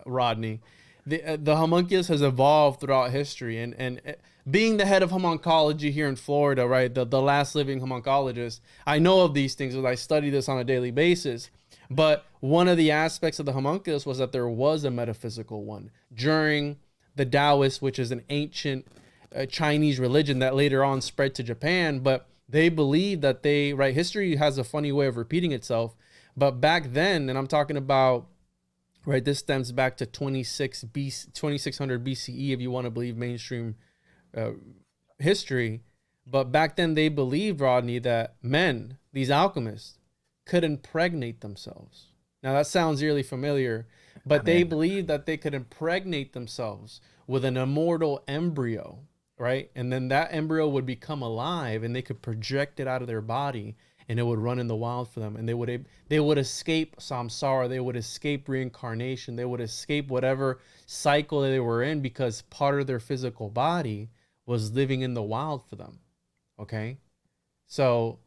Rodney, the homunculus has evolved throughout history, and being the head of homuncology here in Florida, right, the last living homuncologist, I know of these things because I study this on a daily basis. But one of the aspects of the homunculus was that there was a metaphysical one during the Taoist, which is an ancient Chinese religion that later on spread to Japan. But they believed that history has a funny way of repeating itself. But back then, and I'm talking about, right, this stems back to 2600 BCE, if you want to believe mainstream history. But back then they believed, Rodney, that men, these alchemists, could impregnate themselves. Now that sounds really familiar, but they believed that they could impregnate themselves with an immortal embryo, right? And then that embryo would become alive and they could project it out of their body and it would run in the wild for them. And they would escape samsara, they would escape reincarnation, they would escape whatever cycle they were in because part of their physical body was living in the wild for them. Okay? So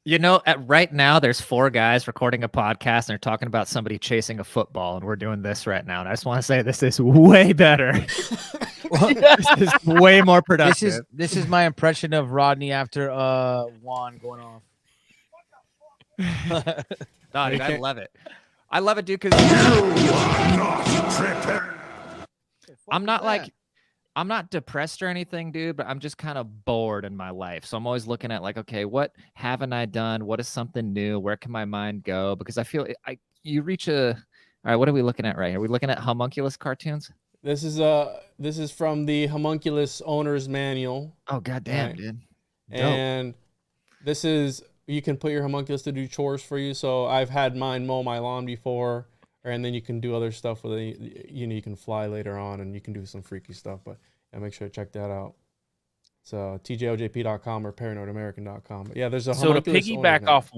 Right now there's 4 guys recording a podcast and they're talking about somebody chasing a football, and we're doing this right now. And I just want to say this is way better. This is way more productive. This is my impression of Rodney after Juan going off. No, dude, I love it. I love it, dude, because I'm not depressed or anything, dude, but I'm just kind of bored in my life. So I'm always looking at like, okay, what haven't I done? What is something new? Where can my mind go? Because I feel all right, what are we looking at right here? Are we looking at homunculus cartoons? this is from the homunculus owner's manual. Oh, goddamn, Right. dude. Dope. And this is, you can put your homunculus to do chores for you. So I've had mine mow my lawn before, and then you can do other stuff with it. You can fly later on and you can do some freaky stuff, but make sure to check that out. It's tjojp.com or paranoidamerican.com. But yeah, there's a So to homunculus piggyback owner's off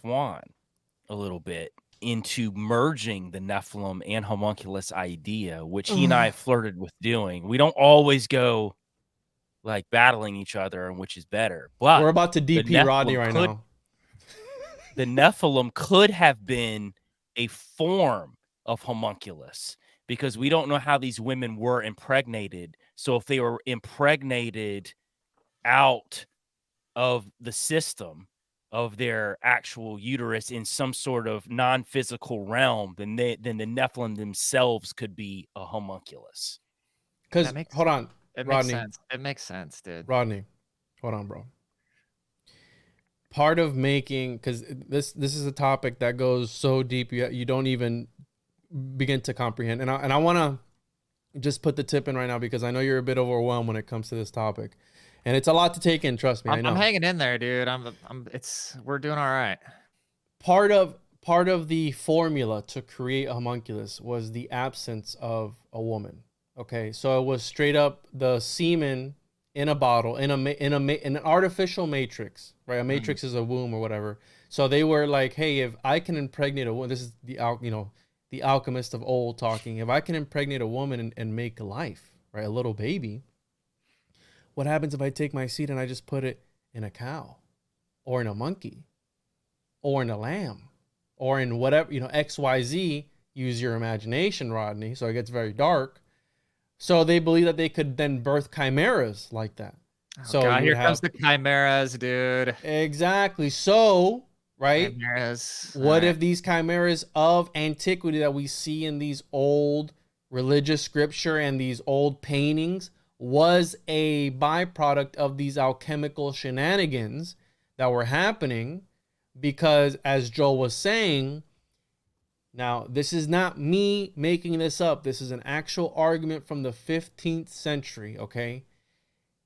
Juan a little bit into merging the Nephilim and homunculus idea, which he and I flirted with doing. We don't always go like battling each other and which is better. But We're about to DP Rodney Nephilim right could- now. the Nephilim could have been a form of homunculus because we don't know how these women were impregnated. So if they were impregnated out of the system of their actual uterus in some sort of non-physical realm, then the Nephilim themselves could be a homunculus. Because, hold on, It Rodney. makes sense. It makes sense, dude. Rodney, hold on, bro. part of making, because this is a topic that goes so deep you don't even begin to comprehend. And I want to just put the tip in right now because I know you're a bit overwhelmed when it comes to this topic, and it's a lot to take in. Trust me, I know. I'm hanging in there, dude. We're doing all right. Part of the formula to create a homunculus was the absence of a woman. Okay, so it was straight up the semen in a bottle in an artificial matrix, right? A matrix is a womb or whatever. So they were like, hey, if I can impregnate a woman, this is the alchemist of old talking. If I can impregnate a woman and make life, right, a little baby, what happens if I take my seed and I just put it in a cow, or in a monkey, or in a lamb, or in whatever, XYZ? Use your imagination, Rodney. So it gets very dark. So they believe that they could then birth chimeras like that. Oh, so God, here comes the chimeras, dude. Exactly. So, right? Chimeras. What if these chimeras of antiquity that we see in these old religious scripture and these old paintings was a byproduct of these alchemical shenanigans that were happening? Because as Joel was saying, now, this is not me making this up. This is an actual argument from the 15th century, okay?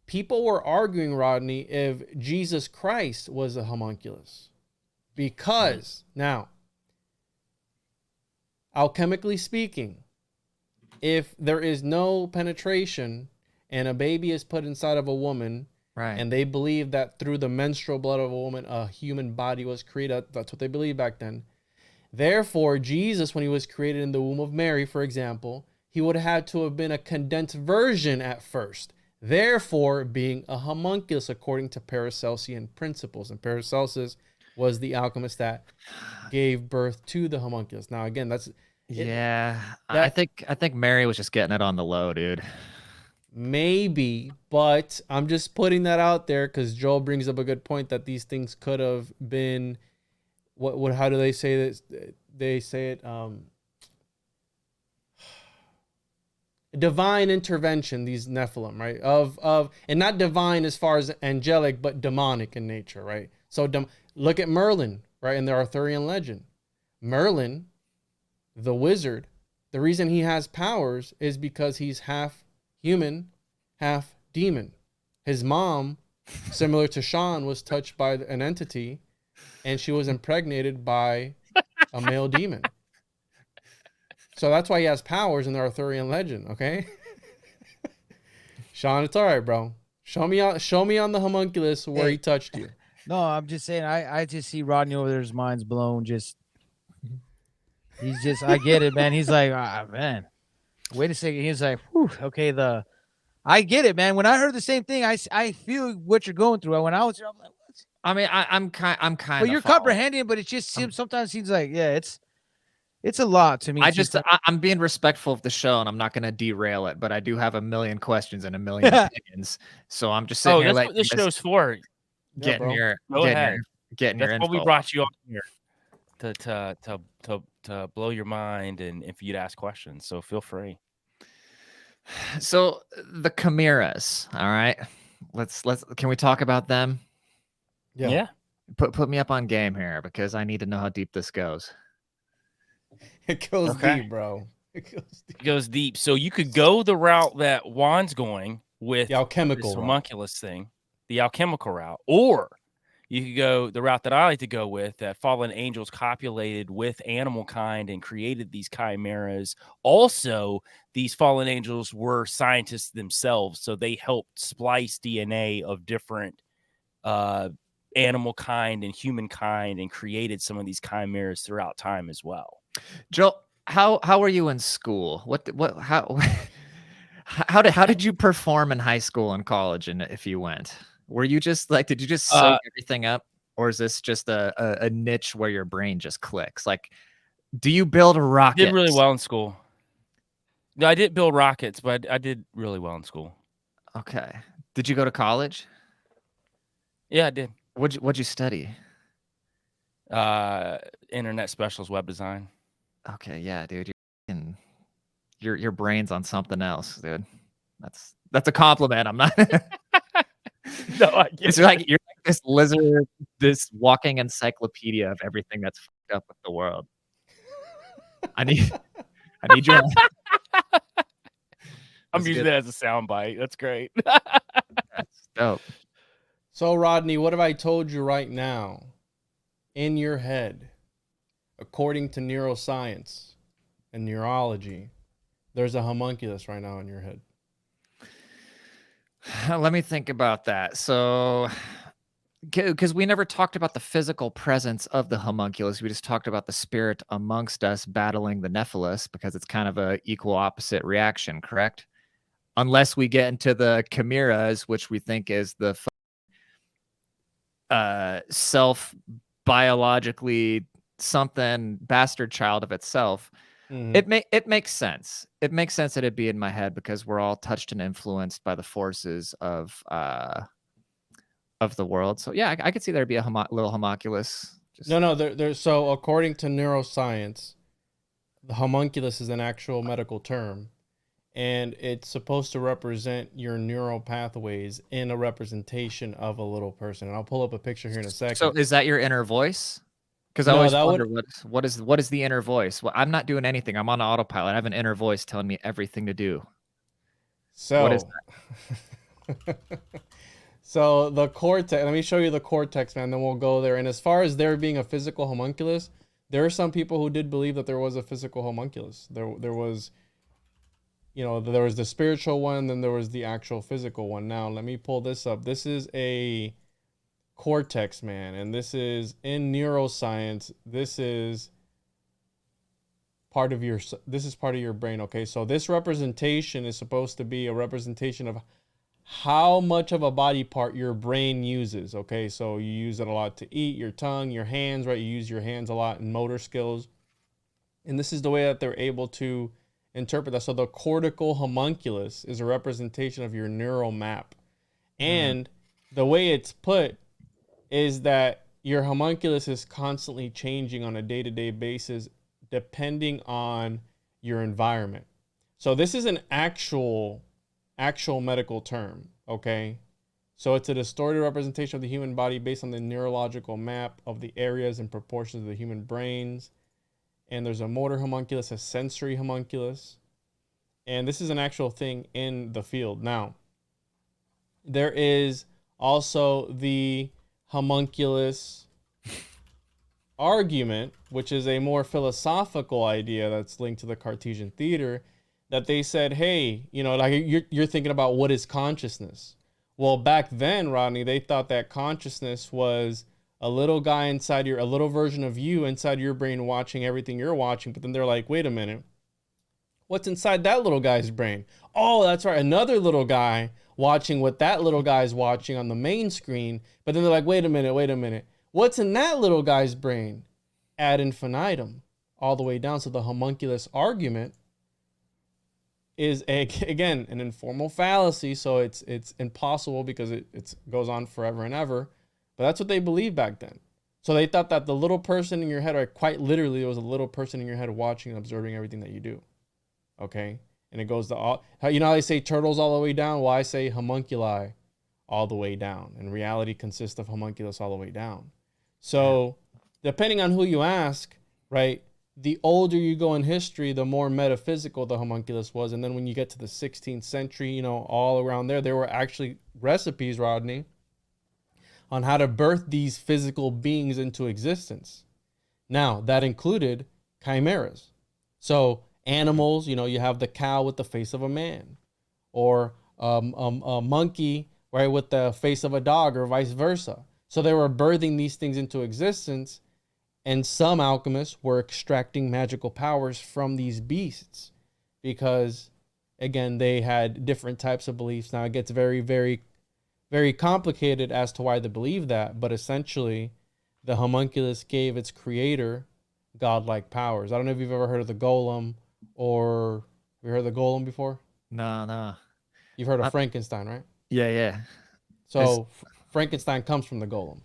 People were arguing, Rodney, if Jesus Christ was a homunculus. Because, now, alchemically speaking, if there is no penetration and a baby is put inside of a woman, right, and they believe that through the menstrual blood of a woman, a human body was created. That's what they believed back then. Therefore, Jesus, when he was created in the womb of Mary, for example, he would have had to have been a condensed version at first. Therefore, being a homunculus according to Paracelsian principles. And Paracelsus was the alchemist that gave birth to the homunculus. Now, again, I think Mary was just getting it on the low, dude. Maybe, but I'm just putting that out there because Joel brings up a good point that these things could have been. How do they say this? They say it divine intervention, these Nephilim, right? And not divine as far as angelic, but demonic in nature, right? So look at Merlin, right? In the Arthurian legend. Merlin, the wizard, the reason he has powers is because he's half human, half demon. His mom, similar to Sean, was touched by an entity, and she was impregnated by a male demon. So that's why he has powers in the Arthurian legend, okay? Sean, it's all right, bro. Show me on the homunculus where he touched you. No, I'm just saying, I just see Rodney over there, his mind's blown. I get it, man. He's like, man, wait a second. He's like, whew, okay, I get it, man. When I heard the same thing, I feel what you're going through. When I was here, I'm like, what? I mean, I'm kind of. But you're comprehending, but it just sometimes seems like, yeah, it's a lot to me. I'm being respectful of the show, and I'm not going to derail it. But I do have a million questions and a million opinions, so I'm just sitting here. That's what this show's for. Getting your That's info. what we brought you on here to blow your mind and for you to ask questions. So feel free. So the chimeras, all right. Can we talk about them? Yeah. Put me up on game here because I need to know how deep this goes. It goes deep, bro. It goes deep. So you could go the route that Juan's going with the alchemical homunculus thing, the alchemical route, or you could go the route that I like to go with, that fallen angels copulated with animal kind and created these chimeras. Also, these fallen angels were scientists themselves, so they helped splice DNA of different animal kind and human kind and created some of these chimeras throughout time as well. Joel, how were you in school? How did you perform in high school and college, and if you went? Were you just like, did you just soak everything up, or is this just a niche where your brain just clicks? Like, do you build rockets? I did really well in school. No, I didn't build rockets, but I did really well in school. Okay. Did you go to college? Yeah, I did. What'd you study? Internet specials, web design. Okay, yeah, dude. Your brain's on something else, dude. That's a compliment. I'm not. No, I get it's like this lizard, this walking encyclopedia of everything that's fucked up with the world. I need you. I'm That's using good. that as a soundbite. That's great. That's dope. So, Rodney, what have I told you right now? In your head, according to neuroscience and neurology, there's a homunculus right now in your head. Let me think about that. So, because we never talked about the physical presence of the homunculus, we just talked about the spirit amongst us battling the Nephilim, because it's kind of a equal opposite reaction, correct? Unless we get into the chimeras, which we think is the self biologically something bastard child of itself. It makes sense. It makes sense that it'd be in my head because we're all touched and influenced by the forces of the world. So yeah, I could see there'd be a little homunculus. No, there's so according to neuroscience, the homunculus is an actual medical term, and it's supposed to represent your neural pathways in a representation of a little person. And I'll pull up a picture here in a second. So is that your inner voice? Because I always wonder what is the inner voice. Well, I'm not doing anything. I'm on autopilot. I have an inner voice telling me everything to do. So what is that? So the cortex, let me show you the cortex, man, then we'll go there. And as far as there being a physical homunculus, there are some people who did believe that there was a physical homunculus. There was, there was the spiritual one, then there was the actual physical one. Now, let me pull this up. This is a cortex, man, and this is in neuroscience. This is part of your brain. Okay, so this representation is supposed to be a representation of how much of a body part your brain uses. Okay, so you use it a lot to eat, your tongue, your hands, right? You use your hands a lot in motor skills, and this is the way that they're able to interpret that. So the cortical homunculus is a representation of your neural map, and the way it's put is that your homunculus is constantly changing on a day-to-day basis depending on your environment. So this is an actual medical term, okay? So it's a distorted representation of the human body based on the neurological map of the areas and proportions of the human brains. And there's a motor homunculus, a sensory homunculus. And this is an actual thing in the field. Now, there is also the homunculus argument, which is a more philosophical idea that's linked to the Cartesian theater, that they said, hey, like you're thinking about what is consciousness. Well, back then, Rodney, they thought that consciousness was a little guy inside a little version of you inside your brain watching everything you're watching. But then they're like, wait a minute, what's inside that little guy's brain? Oh, that's right, another little guy watching what that little guy's watching on the main screen. But then they're like, wait a minute, what's in that little guy's brain? Ad infinitum, all the way down. So the homunculus argument is again an informal fallacy, so it's impossible because it goes on forever and ever. But that's what they believed back then. So they thought that the little person in your head, or quite literally, there was a little person in your head watching and observing everything that you do. Okay, and it goes to all. How they say turtles all the way down? Well, I say homunculi all the way down, and reality consists of homunculus all the way down. So depending on who you ask, right? The older you go in history, the more metaphysical the homunculus was. And then when you get to the 16th century, all around there were actually recipes, Rodney, on how to birth these physical beings into existence. Now, that included chimeras. So animals, you have the cow with the face of a man, or a monkey, right, with the face of a dog, or vice versa. So they were birthing these things into existence. And some alchemists were extracting magical powers from these beasts because, again, they had different types of beliefs. Now, it gets very, very, very complicated as to why they believe that. But essentially, the homunculus gave its creator godlike powers. I don't know if you've ever heard of the golem, or have you heard of the golem before? No. You've heard of Frankenstein, right? Yeah. So Frankenstein comes from the golem.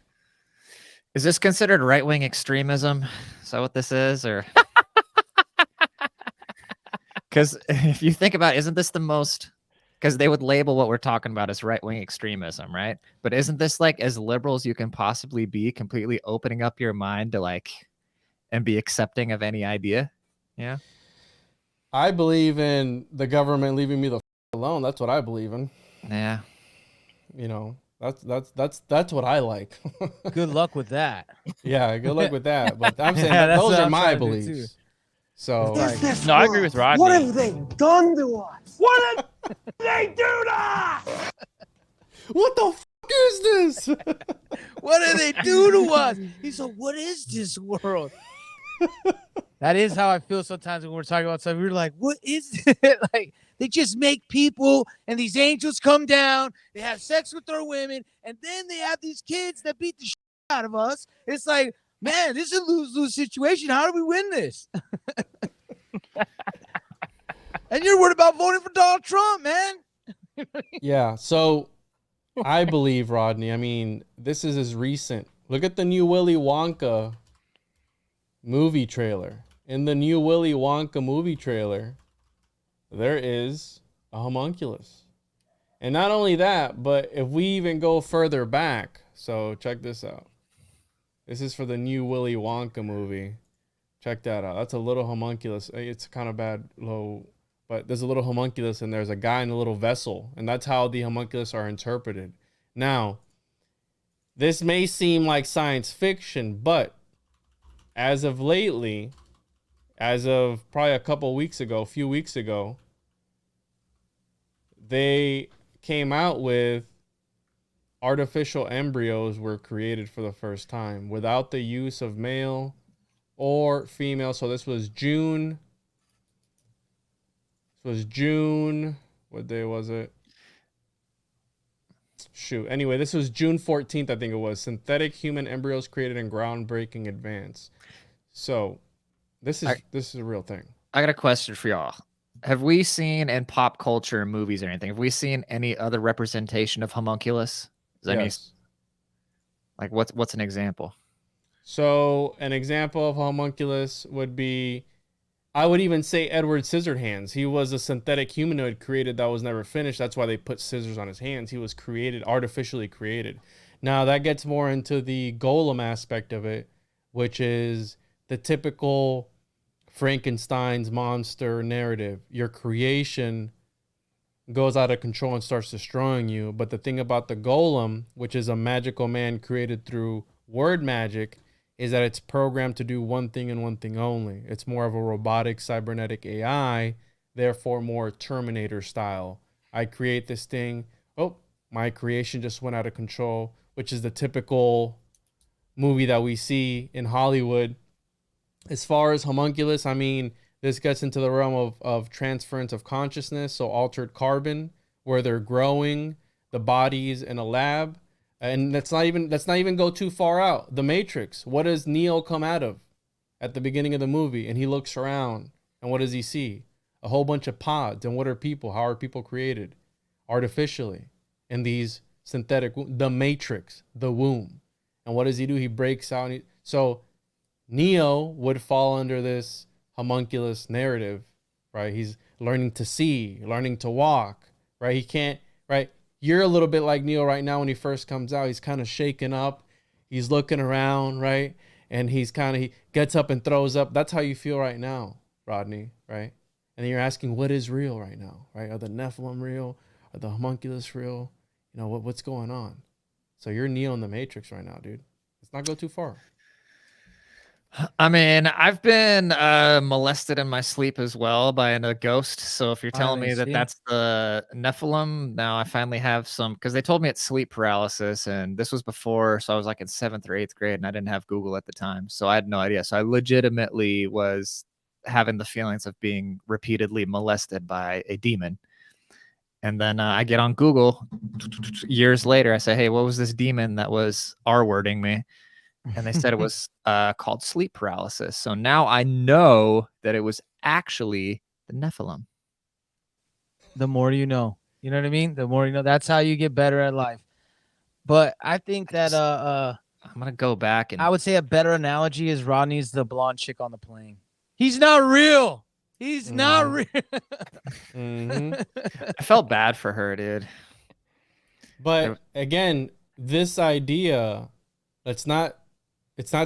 Is this considered right-wing extremism? Is that what this is? Or because if you think about it, isn't this the most because they would label what we're talking about as right-wing extremism, right? But isn't this like as liberal as you can possibly be, completely opening up your mind to like and be accepting of any idea? Yeah. I believe in the government leaving me the alone. That's what I believe in. Yeah. You know, that's what I like. Good luck with that. Yeah, good luck with that. But I'm saying Yeah, that that's those what are I'm my trying to do, too. beliefs. So No, I agree with Rodney. What have they done to us? What did they do to us? what the is this? What do they do to us? He's like, what is this world? That is how I feel sometimes when we're talking about stuff. We're like, what is it? Like, they just make people, and these angels come down, they have sex with their women, and then they have these kids that beat the shit out of us. It's like, man, this is a lose-lose situation. How do we win this? And you're worried about voting for Donald Trump, man. Yeah, so I believe, Rodney, I mean, this is as recent. Look at the new Willy Wonka movie trailer. In the new Willy Wonka movie trailer, there is a homunculus. And not only that, but if we even go further back, so check this out. This is for the new Willy Wonka movie. Check that out. That's a little homunculus. It's kind of bad, low, but there's a little homunculus and there's a guy in a little vessel. And that's how the homunculus are interpreted. Now, this may seem like science fiction, but as of lately, as of probably a few weeks ago, they came out with artificial embryos were created for the first time without the use of male or female. So this was June. What day was it? Shoot. Anyway, this was June 14th, I think it was. Synthetic human embryos created in groundbreaking advance. So this is a real thing. I got a question for y'all. Have we seen in pop culture, movies, or anything? Have we seen any other representation of homunculus? Is there Yes. any, like what's an example? So an example of homunculus would be, I would even say Edward Scissorhands. He was a synthetic humanoid created that was never finished. That's why they put scissors on his hands. He was created, artificially created. Now that gets more into the golem aspect of it, which is the typical Frankenstein's monster narrative. Your creation goes out of control and starts destroying you. But the thing about the golem, which is a magical man created through word magic, is that it's programmed to do one thing and one thing only. It's more of a robotic cybernetic AI, therefore more Terminator style. I create this thing. Oh, my creation just went out of control, which is the typical movie that we see in Hollywood. As far as homunculus, I mean, this gets into the realm of transference of consciousness, so altered carbon, where they're growing the bodies in a lab. And let's not even go too far out. The Matrix. What does Neo come out of at the beginning of the movie? And he looks around, and what does he see? A whole bunch of pods. And what are people? How are people created? Artificially. In these synthetic, the Matrix, the womb. And what does he do? He breaks out. So Neo would fall under this homunculus narrative, right? He's learning to see, learning to walk, right? He can't, right? You're a little bit like Neo right now when he first comes out. He's kind of shaken up. He's looking around, right? And he gets up and throws up. That's how you feel right now, Rodney, right? And then you're asking, what is real right now, right? Are the Nephilim real? Are the homunculus real? You know, what's going on? So you're Neo in the Matrix right now, dude. Let's not go too far. I mean, I've been molested in my sleep as well by a ghost. So if you're telling me that that's the Nephilim, now I finally have some, because they told me it's sleep paralysis, and this was before, so I was like in 7th or 8th grade, and I didn't have Google at the time, so I had no idea. So I legitimately was having the feelings of being repeatedly molested by a demon. And then I get on Google years later. I say, hey, what was this demon that was R-wording me? And they said it was called sleep paralysis. So now I know that it was actually the Nephilim. The more you know. You know what I mean? The more you know. That's how you get better at life. But I think that I'm going to go back and I would say a better analogy is Rodney's the blonde chick on the plane. He's not real. He's not real. I felt bad for her, dude. But again, this idea, it's not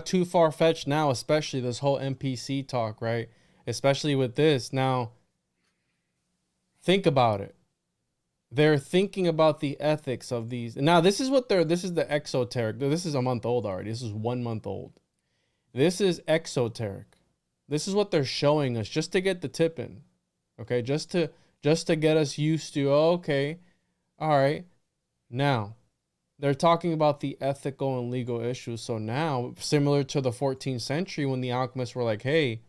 too far fetched now, especially this whole NPC talk, right? Especially with this. Now, think about it. They're thinking about the ethics of these. Now, this is the exoteric. This is a month old already. This is 1 month old. This is exoteric. This is what they're showing us just to get the tip in. Okay, just to get us used to, okay, all right. Now, they're talking about the ethical and legal issues. So now, similar to the 14th century when the alchemists were like, hey,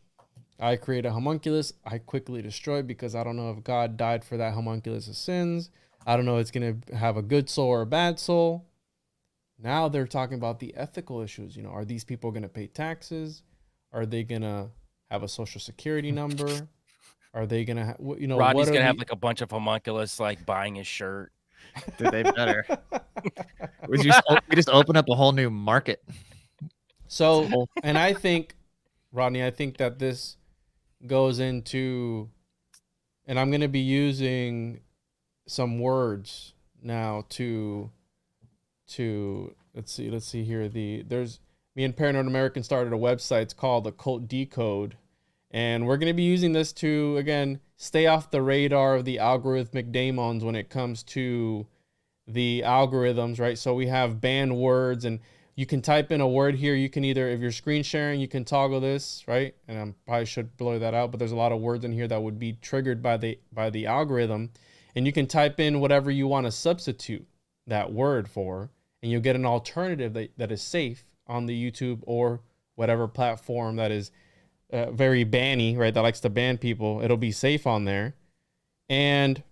I create a homunculus, I quickly destroy because I don't know if God died for that homunculus' sins. I don't know if it's going to have a good soul or a bad soul. Now they're talking about the ethical issues. You know, are these people going to pay taxes? Are they going to have a social security number? Are they going to, Rodney's going to have like a bunch of homunculus like buying his shirt. Dude, they better. we just open up a whole new market. So, and I think, Rodney, I think that this goes into, and I'm going to be using some words now to let's see here. There's me and Paranoid American started a website. It's called Occult Decode, and we're going to be using this to, again, stay off the radar of the algorithmic daemons when it comes to the algorithms, right? So we have banned words, and you can type in a word here. You can either, if you're screen sharing, you can toggle this, right? And I probably should blur that out, but there's a lot of words in here that would be triggered by the algorithm. And you can type in whatever you want to substitute that word for, and you'll get an alternative that is safe on the YouTube or whatever platform that is very banny, right? That likes to ban people. It'll be safe on there. And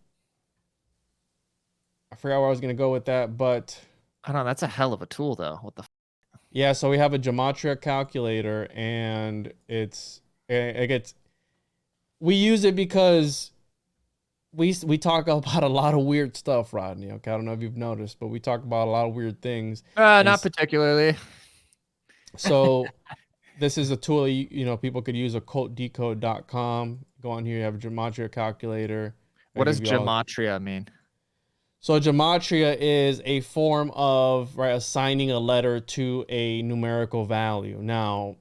I forgot where I was going to go with that, but I don't know. That's a hell of a tool, though. What the? Yeah, so we have a gematria calculator, and we use it because we talk about a lot of weird stuff, Rodney. Okay, I don't know if you've noticed, but we talk about a lot of weird things. Not particularly. So this is a tool people could use, occultdecode.com. Go on here, you have a gematria calculator. What does gematria mean? So gematria is a form of assigning a letter to a numerical value. Now,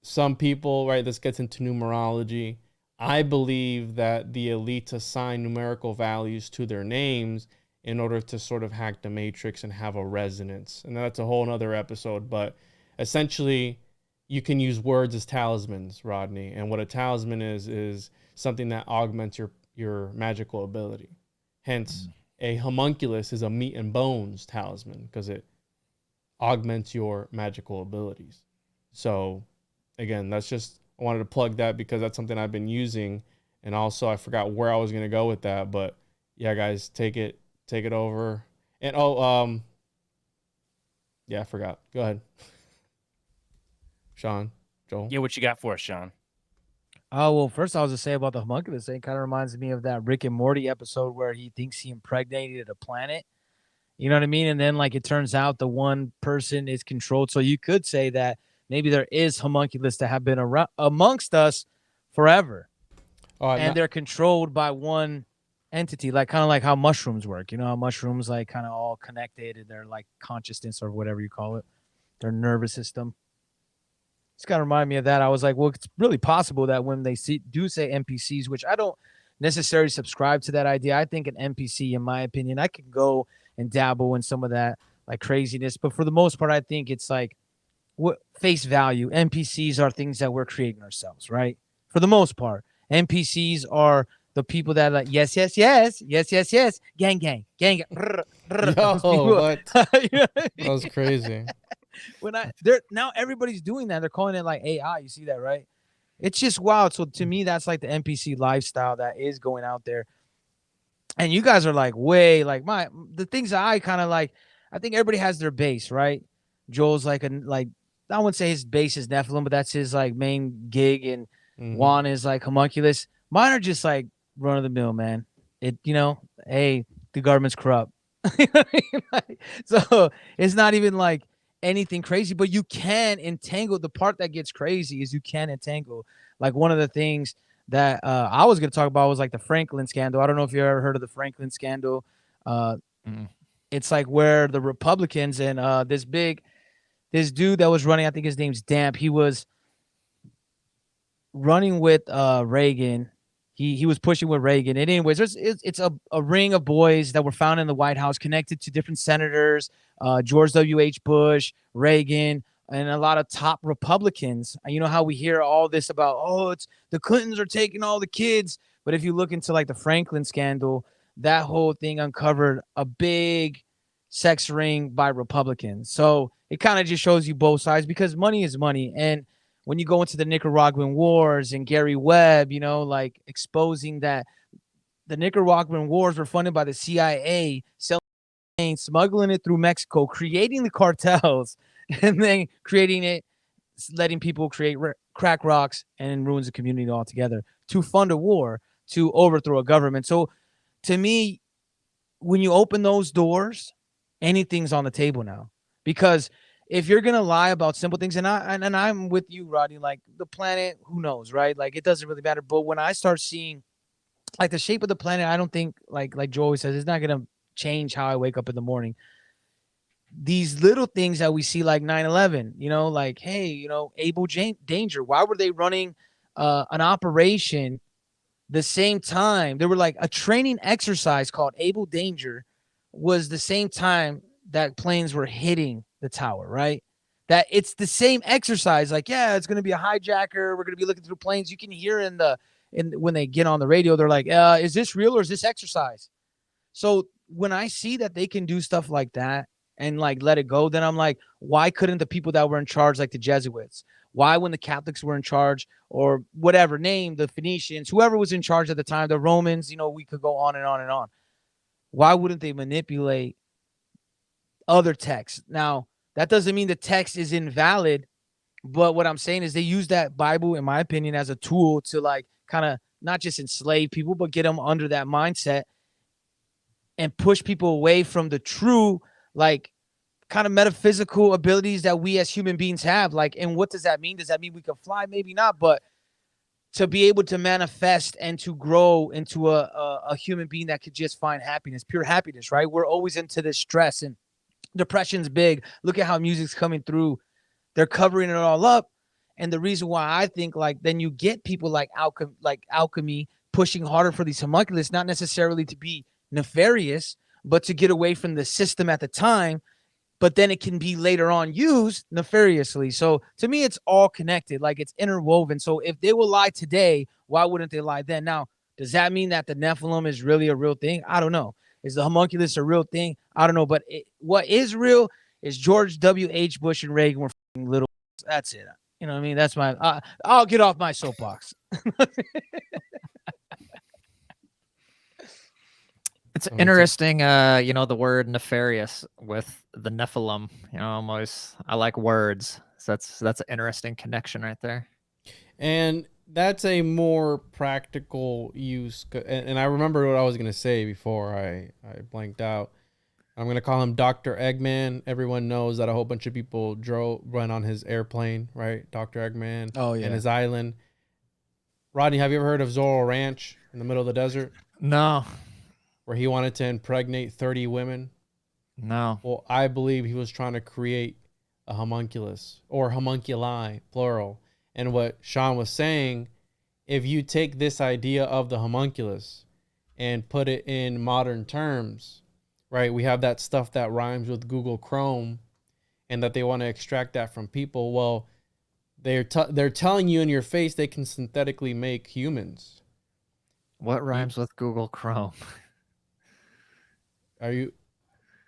some people, this gets into numerology. I believe that the elite assign numerical values to their names in order to sort of hack the matrix and have a resonance. And that's a whole nother episode. But essentially, you can use words as talismans, Rodney. And what a talisman is something that augments your magical ability. Hence, a homunculus is a meat and bones talisman because it augments your magical abilities. So, again, I wanted to plug that because that's something I've been using. And also, I forgot where I was going to go with that. But, yeah, guys, take it over. And, yeah, I forgot. Go ahead. Sean, Joel. Yeah, what you got for us, Sean? Oh, well, first I was to say about the homunculus thing, kind of reminds me of that Rick and Morty episode where he thinks he impregnated a planet. You know what I mean? And then, it turns out the one person is controlled. So you could say that maybe there is homunculus that have been around amongst us forever. And they're controlled by one entity, kind of like how mushrooms work. You know how mushrooms, kind of all connected in their, consciousness or whatever you call it, their nervous system. It's kind of remind me of that. I was like, well, it's really possible that when they do say NPCs, which I don't necessarily subscribe to that idea. I think an NPC, in my opinion, I could go and dabble in some of that craziness. But for the most part, I think it's what face value. NPCs are things that we're creating ourselves, right? For the most part, NPCs are the people that yes, yes, yes, yes, yes, yes, gang, gang, gang. Yo, what? That was crazy. Now everybody's doing that. They're calling it AI. You see that, right? It's just wild. So to me, that's the NPC lifestyle that is going out there. And you guys are way the things that I kind of I think everybody has their base, right? Joel's I wouldn't say his base is Nephilim, but that's his main gig, and Juan is homunculus. Mine are just run of the mill, man. Hey, the government's corrupt. So it's not even anything crazy, but you can entangle. The part that gets crazy is you can entangle. One of the things that I was going to talk about was like the Franklin scandal. I don't know if you ever heard of the Franklin scandal. Mm. It's like where the Republicans and this dude that was running, I think his name's Damp, he was running with Reagan. He was pushing with Reagan. And anyways, it's a ring of boys that were found in the White House connected to different senators, George W.H. Bush, Reagan, and a lot of top Republicans. You know how we hear all this about, oh, it's the Clintons are taking all the kids. But if you look into like the Franklin scandal, that whole thing uncovered a big sex ring by Republicans. So it kind of just shows you both sides because money is money. And when you go into the Nicaraguan wars and Gary Webb, you know, like exposing that the Nicaraguan wars were funded by the CIA, selling, smuggling it through Mexico, creating the cartels, and then creating it, letting people create crack rocks and ruins the community altogether to fund a war, to overthrow a government. So to me, when you open those doors, anything's on the table now. Because if you're gonna lie about simple things, and I'm with you, Rodney, like the planet, who knows, right? Like it doesn't really matter. But when I start seeing like the shape of the planet, I don't think like Joe always says, it's not gonna change how I wake up in the morning. These little things that we see, like 9/11, you know, like, hey, you know, Able Danger, why were they running an operation the same time? They were like a training exercise called Able Danger was the same time that planes were hitting the tower, right? That it's the same exercise. Like, yeah, it's going to be a hijacker. We're going to be looking through planes. You can hear in when they get on the radio, they're like, is this real or is this exercise? So when I see that they can do stuff like that and like let it go, then I'm like, why couldn't the people that were in charge, like the Jesuits, why when the Catholics were in charge or whatever name, the Phoenicians, whoever was in charge at the time, the Romans, you know, we could go on and on and on. Why wouldn't they manipulate other texts? Now, that doesn't mean the text is invalid, but what I'm saying is they use that Bible, in my opinion, as a tool to like kind of not just enslave people, but get them under that mindset and push people away from the true, like, kind of metaphysical abilities that we as human beings have. Like, and what does that mean? Does that mean we can fly? Maybe not, but to be able to manifest and to grow into a human being that could just find happiness, pure happiness, right? We're always into this stress and depression's big. Look at how music's coming through. They're covering it all up. And the reason why I think like then you get people like Alchemy pushing harder for these homunculus, not necessarily to be nefarious, but to get away from the system at the time. But then it can be later on used nefariously. So to me, it's all connected. Like it's interwoven. So if they will lie today, why wouldn't they lie then? Now, does that mean that the Nephilim is really a real thing? I don't know. Is the homunculus a real thing? I don't know. But what is real is George W.H. Bush and Reagan were little. That's it. You know what I mean? That's my. I'll get off my soapbox. It's interesting, you know, the word nefarious with the Nephilim. You know, I like words. So that's an interesting connection right there. And that's a more practical use. And I remember what I was going to say before I blanked out. I'm going to call him Dr. Eggman. Everyone knows that a whole bunch of people went on his airplane, right? Dr. Eggman. Oh, yeah. And his island. Rodney, have you ever heard of Zorro Ranch in the middle of the desert? No. Where he wanted to impregnate 30 women? No. Well, I believe he was trying to create a homunculus or homunculi, plural. And what Sean was saying, if you take this idea of the homunculus and put it in modern terms, right? We have that stuff that rhymes with Google Chrome and that they want to extract that from people. Well, they're telling you in your face they can synthetically make humans. What rhymes with Google Chrome? Are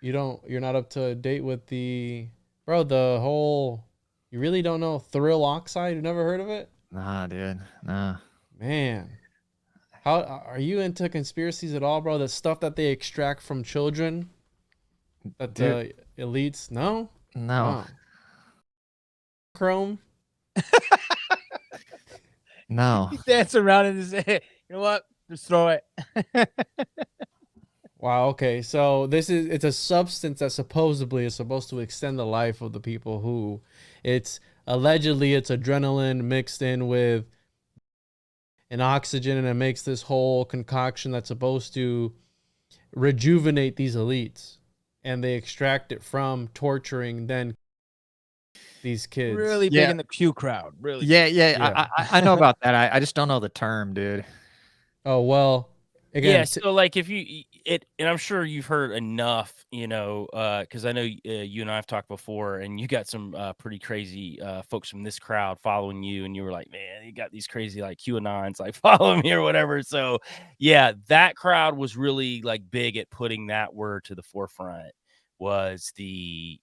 you're not up to date with the whole, you really don't know Thrill Oxide? You never heard of it? Nah, dude. Nah. Man. How are you into conspiracies at all, bro? The stuff that they extract from children that the elites no? No. Oh. Chrome? No. He danced around in his head. You know what? Just throw it. Wow, okay. So it's a substance that supposedly is supposed to extend the life of the people who allegedly it's adrenaline mixed in with, and oxygen, and it makes this whole concoction that's supposed to rejuvenate these elites, and they extract it from torturing then these kids. Really big in the Q crowd. Really. Yeah, Yeah. I know about that. I just don't know the term, dude. Oh well. Again, Yeah, so like if you it, and I'm sure you've heard enough, you know, because I know you and I have talked before, and you got some pretty crazy folks from this crowd following you, and you were like, man, you got these crazy like QAnons like following me or whatever. So yeah, that crowd was really like big at putting that word to the forefront, was the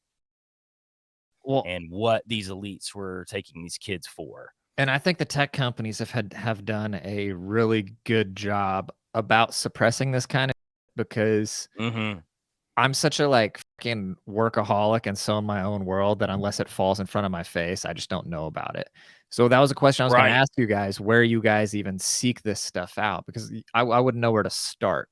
Well, and what these elites were taking these kids for. and I think the tech companies have done a really good job about suppressing this kind of, because Mm-hmm. I'm such a like fucking workaholic and so in my own world that unless it falls in front of my face, I just don't know about it. So that was a question I was going Right. to ask you guys, where you guys even seek this stuff out, because I wouldn't know where to start.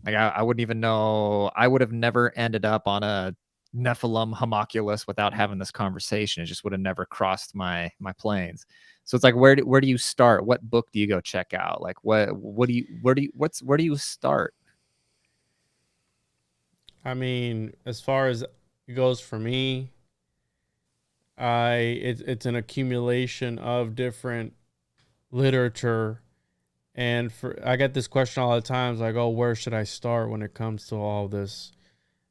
Like I wouldn't even know. I would have never ended up on a Nephilim homunculus without having this conversation. It just would have never crossed my planes. So it's like, where do you start? What book do you go check out? Like where do you start? I mean, as far as it goes for me, it's an accumulation of different literature, and I get this question all the time, like, oh, where should I start when it comes to all this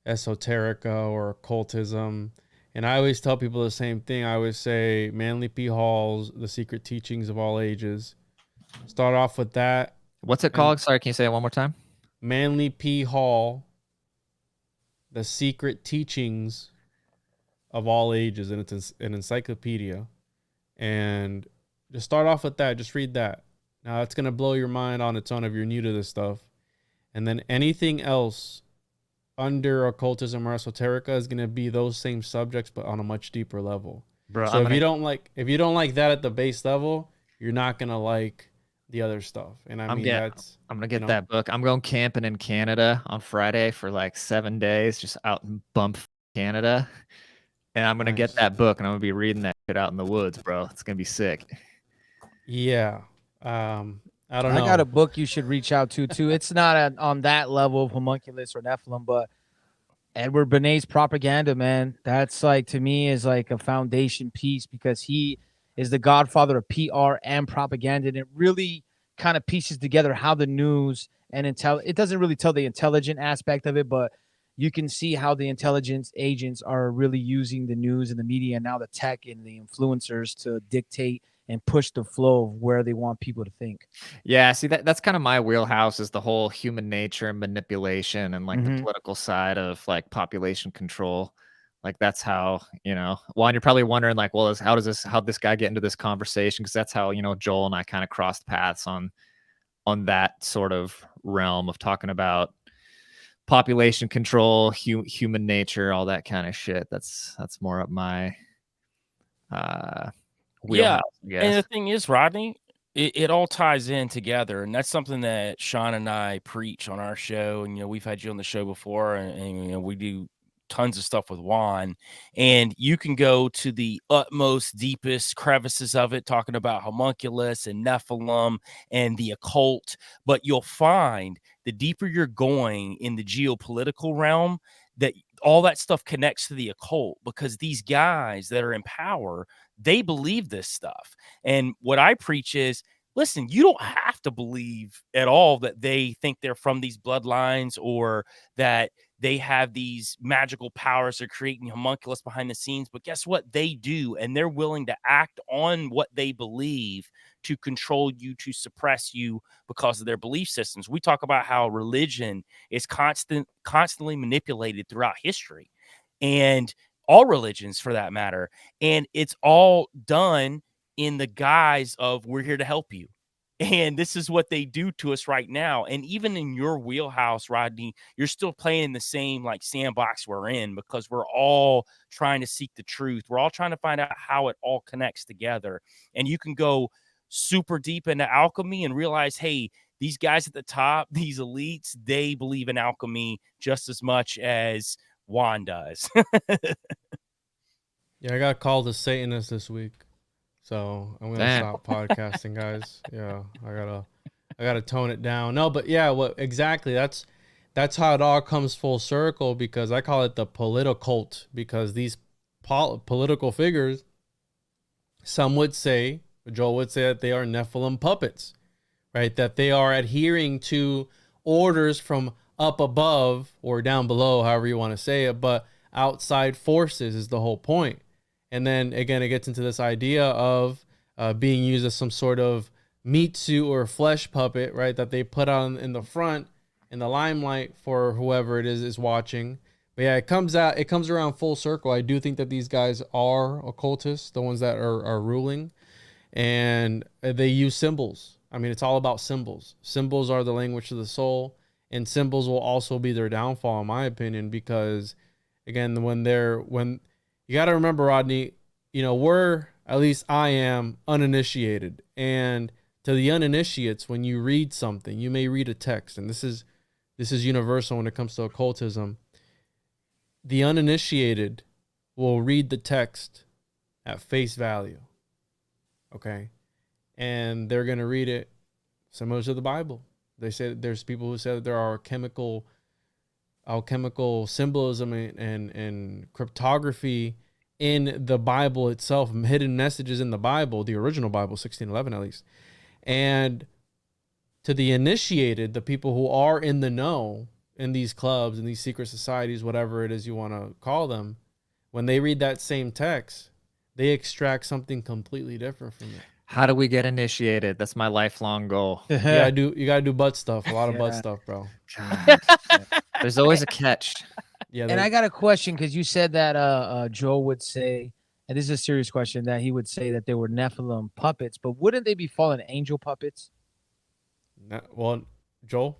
esoterica or occultism? And I always tell people the same thing. I always say Manly P. Hall's The Secret Teachings of All Ages. Start off with that. What's it called? Sorry, can you say it one more time? Manly P. Hall, The Secret Teachings of All Ages, and it's an encyclopedia. And just start off with that. Just read that. Now, it's going to blow your mind on its own if you're new to this stuff. And then anything else under occultism or esoterica is going to be those same subjects, but on a much deeper level. Bro, So if you don't like that at the base level, you're not going to like the other stuff. And I'm gonna get that book. I'm going camping in Canada on Friday for like 7 days, just out in bump Canada. And I'm gonna get that book, and I'm gonna be reading that shit out in the woods, bro. It's gonna be sick. Yeah. I don't know. I got a book you should reach out to too. It's not on that level of homunculus or Nephilim, but Edward Benet's Propaganda, man. That's like, to me, is like a foundation piece, because he is the godfather of PR and propaganda, and it really kind of pieces together how the news and it doesn't really tell the intelligent aspect of it, but you can see how the intelligence agents are really using the news and the media and now the tech and the influencers to dictate and push the flow of where they want people to think. Yeah, see, that's kind of my wheelhouse, is the whole human nature and manipulation and like the Mhm. political side of like population control. Like that's how, well, and you're probably wondering like, well, how'd this guy get into this conversation? Because that's how, Joel and I kind of crossed paths on that sort of realm of talking about population control, human nature, all that kind of shit. That's more up my wheelhouse, I guess. And the thing is, Rodney, it all ties in together, and that's something that Sean and I preach on our show. And we've had you on the show before, and we do tons of stuff with Juan, and you can go to the utmost, deepest crevices of it, talking about homunculus and Nephilim and the occult, but you'll find the deeper you're going in the geopolitical realm, that all that stuff connects to the occult, because these guys that are in power, they believe this stuff. And what I preach is, listen, you don't have to believe at all that they think they're from these bloodlines, or that they have these magical powers. They're creating homunculus behind the scenes, but guess what? They do. And they're willing to act on what they believe to control you, to suppress you because of their belief systems. We talk about how religion is constantly manipulated throughout history, and all religions for that matter. And it's all done in the guise of, we're here to help you. And this is what they do to us right now. And even in your wheelhouse, Rodney, you're still playing in the same like sandbox we're in, because we're all trying to seek the truth. We're all trying to find out how it all connects together. And you can go super deep into alchemy and realize, hey, these guys at the top, these elites, they believe in alchemy just as much as Juan does. Yeah, I got called a Satanist this week. So I'm gonna Damn. stop podcasting, guys. Yeah, I gotta tone it down. No, but yeah, what exactly? That's how it all comes full circle, because I call it the politicult, because these political figures, some would say, Joel would say, that they are Nephilim puppets, right? That they are adhering to orders from up above or down below, however you want to say it, but outside forces is the whole point. And then again, it gets into this idea of being used as some sort of meat suit or flesh puppet, right? That they put on in the front, in the limelight for whoever it is watching. But yeah, it comes around full circle. I do think that these guys are occultists, the ones that are ruling, and they use symbols. I mean, it's all about symbols. Symbols are the language of the soul, and symbols will also be their downfall, in my opinion, because again, when you got to remember, Rodney, you know, at least I am uninitiated, and to the uninitiates, when you read something, you may read a text, and this is universal when it comes to occultism. The uninitiated will read the text at face value. Okay. And they're going to read it similar to the Bible. They say that there's people who say that there are alchemical symbolism and cryptography in the Bible itself, hidden messages in the Bible, the original Bible, 1611 at least. And to the initiated, the people who are in the know in these clubs, in these secret societies, whatever it is you want to call them, when they read that same text, they extract something completely different from it. How do we get initiated? That's my lifelong goal. You gotta do butt stuff, a lot of butt stuff, bro. God. There's always a catch. Yeah, And I got a question, because you said that Joel would say, and this is a serious question, that he would say that they were Nephilim puppets, but wouldn't they be fallen angel puppets? Well, Joel?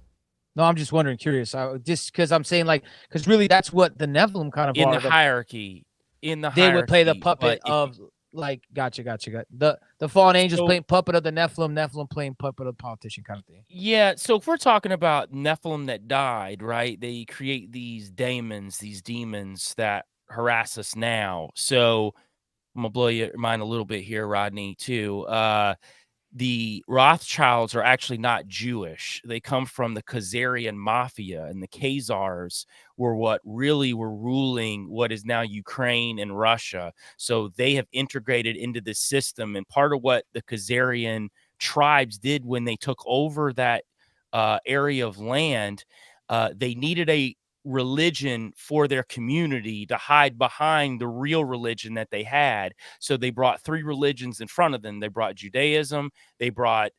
No, I'm just wondering, curious. Just because I'm saying, like, because really that's what the Nephilim kind of in are. the hierarchy. In the They hierarchy, would play the puppet but of, like, gotcha. The fallen angels So- playing puppet of the Nephilim playing puppet of the politician kind of thing. Yeah, so if we're talking about Nephilim that died, right? They create these daemons, these demons that harass us now. So I'm gonna blow your mind a little bit here, Rodney, too. The Rothschilds are actually not Jewish. They come from the Khazarian mafia, and the Khazars were what really were ruling what is now Ukraine and Russia. So they have integrated into the system. And part of what the Khazarian tribes did when they took over that area of land, they needed a religion for their community to hide behind the real religion that they had. So they brought three religions in front of them. They brought Judaism, they brought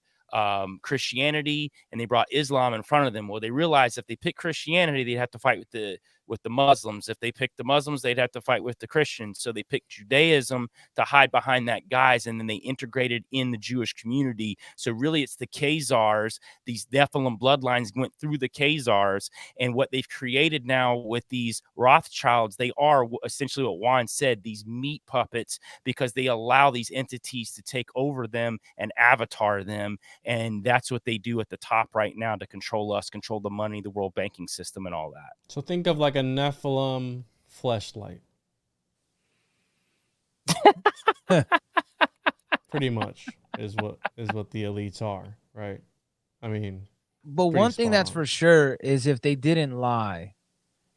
Christianity, and they brought Islam in front of them. Well, they realized if they picked Christianity, they'd have to fight with the Muslims. If they picked the Muslims, they'd have to fight with the Christians. So they picked Judaism to hide behind that guise, and then they integrated in the Jewish community. So really, it's the Khazars. These Nephilim bloodlines went through the Khazars, and what they've created now with these Rothschilds, they are essentially what Juan said, these meat puppets, because they allow these entities to take over them and avatar them. And that's what they do at the top right now to control us, control the money, the world banking system, and all that. So think of like a Nephilim fleshlight. Pretty much is what the elites are, right? I mean, But pretty one thing spot that's on. for sure is if they didn't lie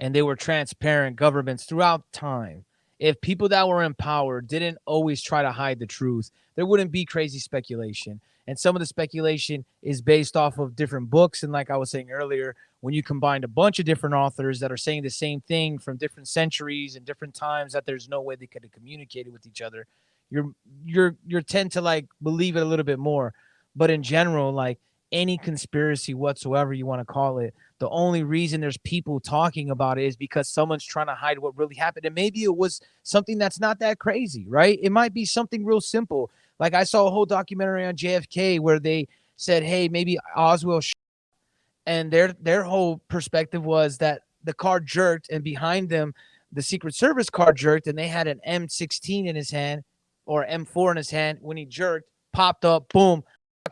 and they were transparent governments throughout time, if people that were in power didn't always try to hide the truth, there wouldn't be crazy speculation. And some of the speculation is based off of different books. And like I was saying earlier, when you combine a bunch of different authors that are saying the same thing from different centuries and different times, that there's no way they could have communicated with each other, you're tend to like believe it a little bit more. But in general, like any conspiracy whatsoever you want to call it, the only reason there's people talking about it is because someone's trying to hide what really happened. And maybe it was something that's not that crazy, right? It might be something real simple. Like I saw a whole documentary on JFK where they said, hey, maybe Oswald and their whole perspective was that the car jerked, and behind them, the Secret Service car jerked, and they had an M16 in his hand or M4 in his hand. When he jerked, popped up, boom,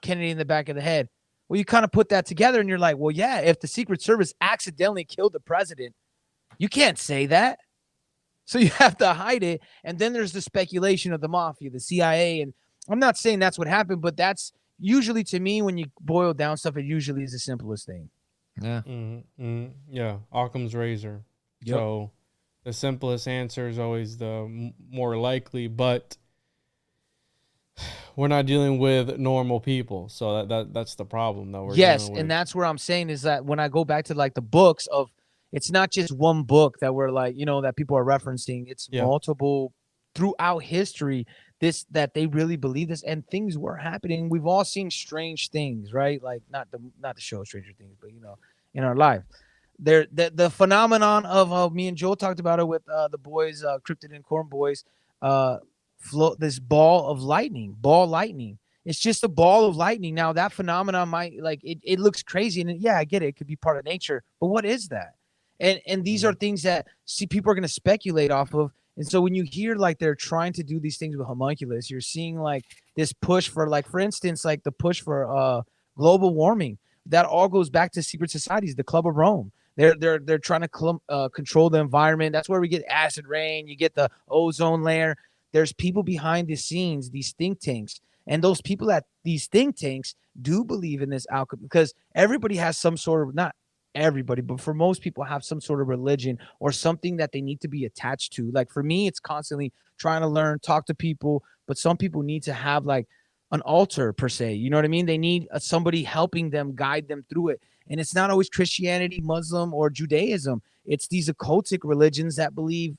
Kennedy in the back of the head. Well, you kind of put that together and you're like, well, yeah, if the Secret Service accidentally killed the president, you can't say that. So you have to hide it. And then there's the speculation of the mafia, the CIA, and I'm not saying that's what happened, but that's usually, to me, when you boil down stuff, it usually is the simplest thing. Yeah. Yeah, Occam's razor. Yep. So the simplest answer is always the more likely, but we're not dealing with normal people, so that's the problem that we're Yes, dealing with. and that's where I'm saying is that when I go back to like the books of, it's not just one book that we're like, you know, that people are referencing. It's multiple throughout history. That they really believe this, and things were happening. We've all seen strange things, right? Like not the show Stranger Things, but you know, in our life, the phenomenon of me and Joel talked about it with the boys, Cryptid and Corn Boys, float this ball lightning. It's just a ball of lightning. Now that phenomenon might like it looks crazy, and yeah, I get it. It could be part of nature, but what is that? And these are things that people are going to speculate off of. And so when you hear like they're trying to do these things with homunculus, you're seeing like this push for, like, for instance, like the push for global warming. That all goes back to secret societies, the Club of Rome. They're trying to control the environment. That's where we get acid rain. You get the ozone layer. There's people behind the scenes, these think tanks, and those people at these think tanks do believe in this alchemy, because everybody has some sort of, not everybody, but for most people, have some sort of religion or something that they need to be attached to. Like for me, it's constantly trying to learn, talk to people, but some people need to have like an altar per se. You know what I mean? They need somebody helping them, guide them through it. And it's not always Christianity, Muslim, or Judaism. It's these occultic religions that believe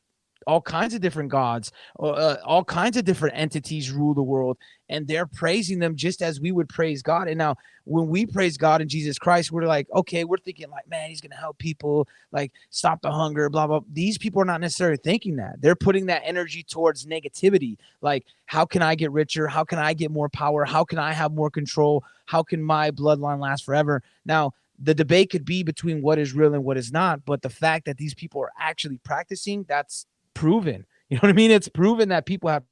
all kinds of different gods, all kinds of different entities rule the world, and they're praising them just as we would praise God. And now when we praise God and Jesus Christ, we're like, okay, we're thinking like, man, he's going to help people, like stop the hunger, blah, blah. These people are not necessarily thinking that. They're putting that energy towards negativity. Like, how can I get richer? How can I get more power? How can I have more control? How can my bloodline last forever? Now, the debate could be between what is real and what is not, but the fact that these people are actually practicing, that's proven. You know what I mean? It's proven that people have.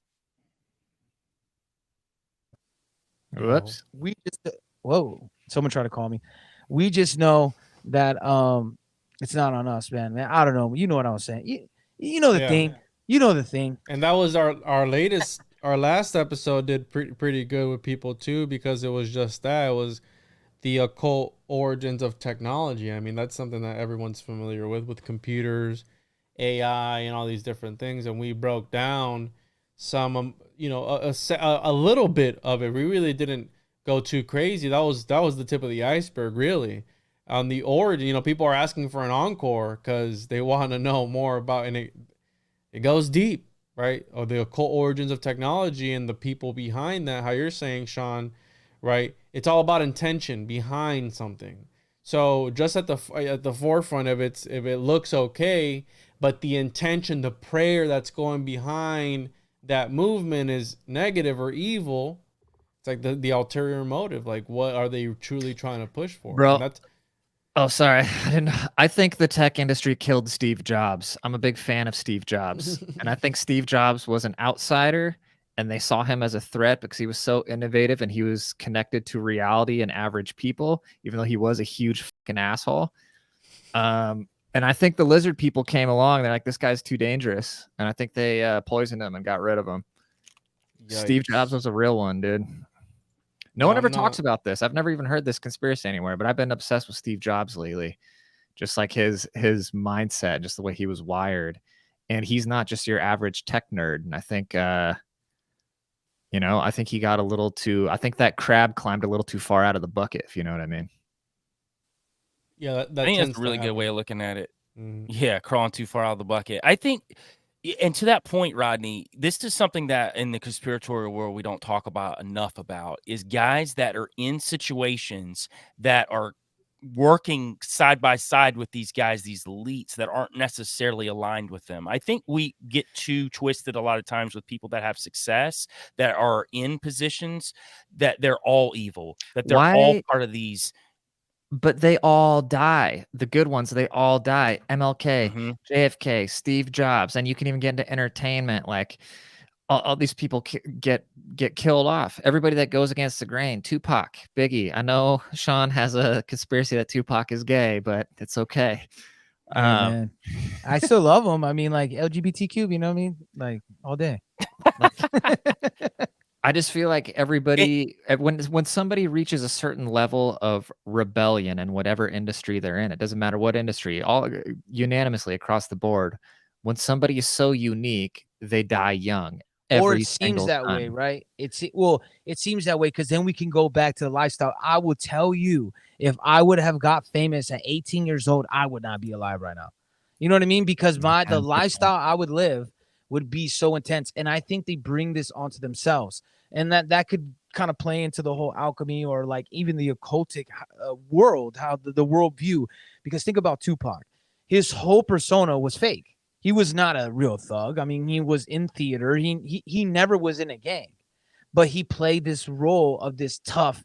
Whoops. We just someone tried to call me. We just know that it's not on us, man. I don't know. You know what I was saying. You know the thing. You know the thing. And that was our latest, our last episode did pretty good with people too, because it was just that. It was the occult origins of technology. I mean, that's something that everyone's familiar with computers, AI, and all these different things. And we broke down some, a little bit of it. We really didn't go too crazy. That was the tip of the iceberg, really. On the origin, people are asking for an encore because they want to know more about, and it goes deep, right? Or the occult origins of technology and the people behind that. How you're saying, Sean, right? It's all about intention behind something. So just at the forefront of it, if it looks okay, but the intention, the prayer that's going behind that movement is negative or evil, it's like the ulterior motive. Like, what are they truly trying to push for? Bro. Oh, sorry. I think the tech industry killed Steve Jobs. I'm a big fan of Steve Jobs. And I think Steve Jobs was an outsider, and they saw him as a threat because he was so innovative and he was connected to reality and average people, even though he was a huge fucking asshole. And I think the lizard people came along. They're like, this guy's too dangerous. And I think they poisoned him and got rid of him. Yikes. Steve Jobs was a real one, dude. No one ever talks about this. I've never even heard this conspiracy anywhere, but I've been obsessed with Steve Jobs lately. Just like his mindset, just the way he was wired. And he's not just your average tech nerd. And I think, I think he got a little too, I think that crab climbed a little too far out of the bucket, if you know what I mean. Yeah, I think that's a really good way of looking at it. Yeah, crawling too far out of the bucket. I think, and to that point, Rodney, this is something that in the conspiratorial world we don't talk about enough about, is guys that are in situations that are working side by side with these guys, these elites that aren't necessarily aligned with them. I think we get too twisted a lot of times with people that have success, that are in positions, that they're all evil, that they're all part of these. But they all die. The good ones, they all die. MLK, JFK, Steve Jobs, and you can even get into entertainment. Like all these people get killed off. Everybody that goes against the grain. Tupac, Biggie. I know Sean has a conspiracy that Tupac is gay, but it's okay. Man. I still love him. I mean, like LGBTQ. You know what I mean? Like all day. I just feel like everybody when somebody reaches a certain level of rebellion in whatever industry they're in, it doesn't matter what industry, all unanimously across the board, when somebody is so unique, they die young Or every it seems single that way, time. right? It seems that way because then we can go back to the lifestyle. I will tell you, if I would have got famous at 18 years old, I would not be alive right now. You know what I mean? Because the 10%. lifestyle I would live would be so intense, and I think they bring this onto themselves, and that could kind of play into the whole alchemy or like even the occultic world, how the world view. Because think about Tupac, his whole persona was fake. He was not a real thug. I mean, he was in theater. He never was in a gang, but he played this role of this tough,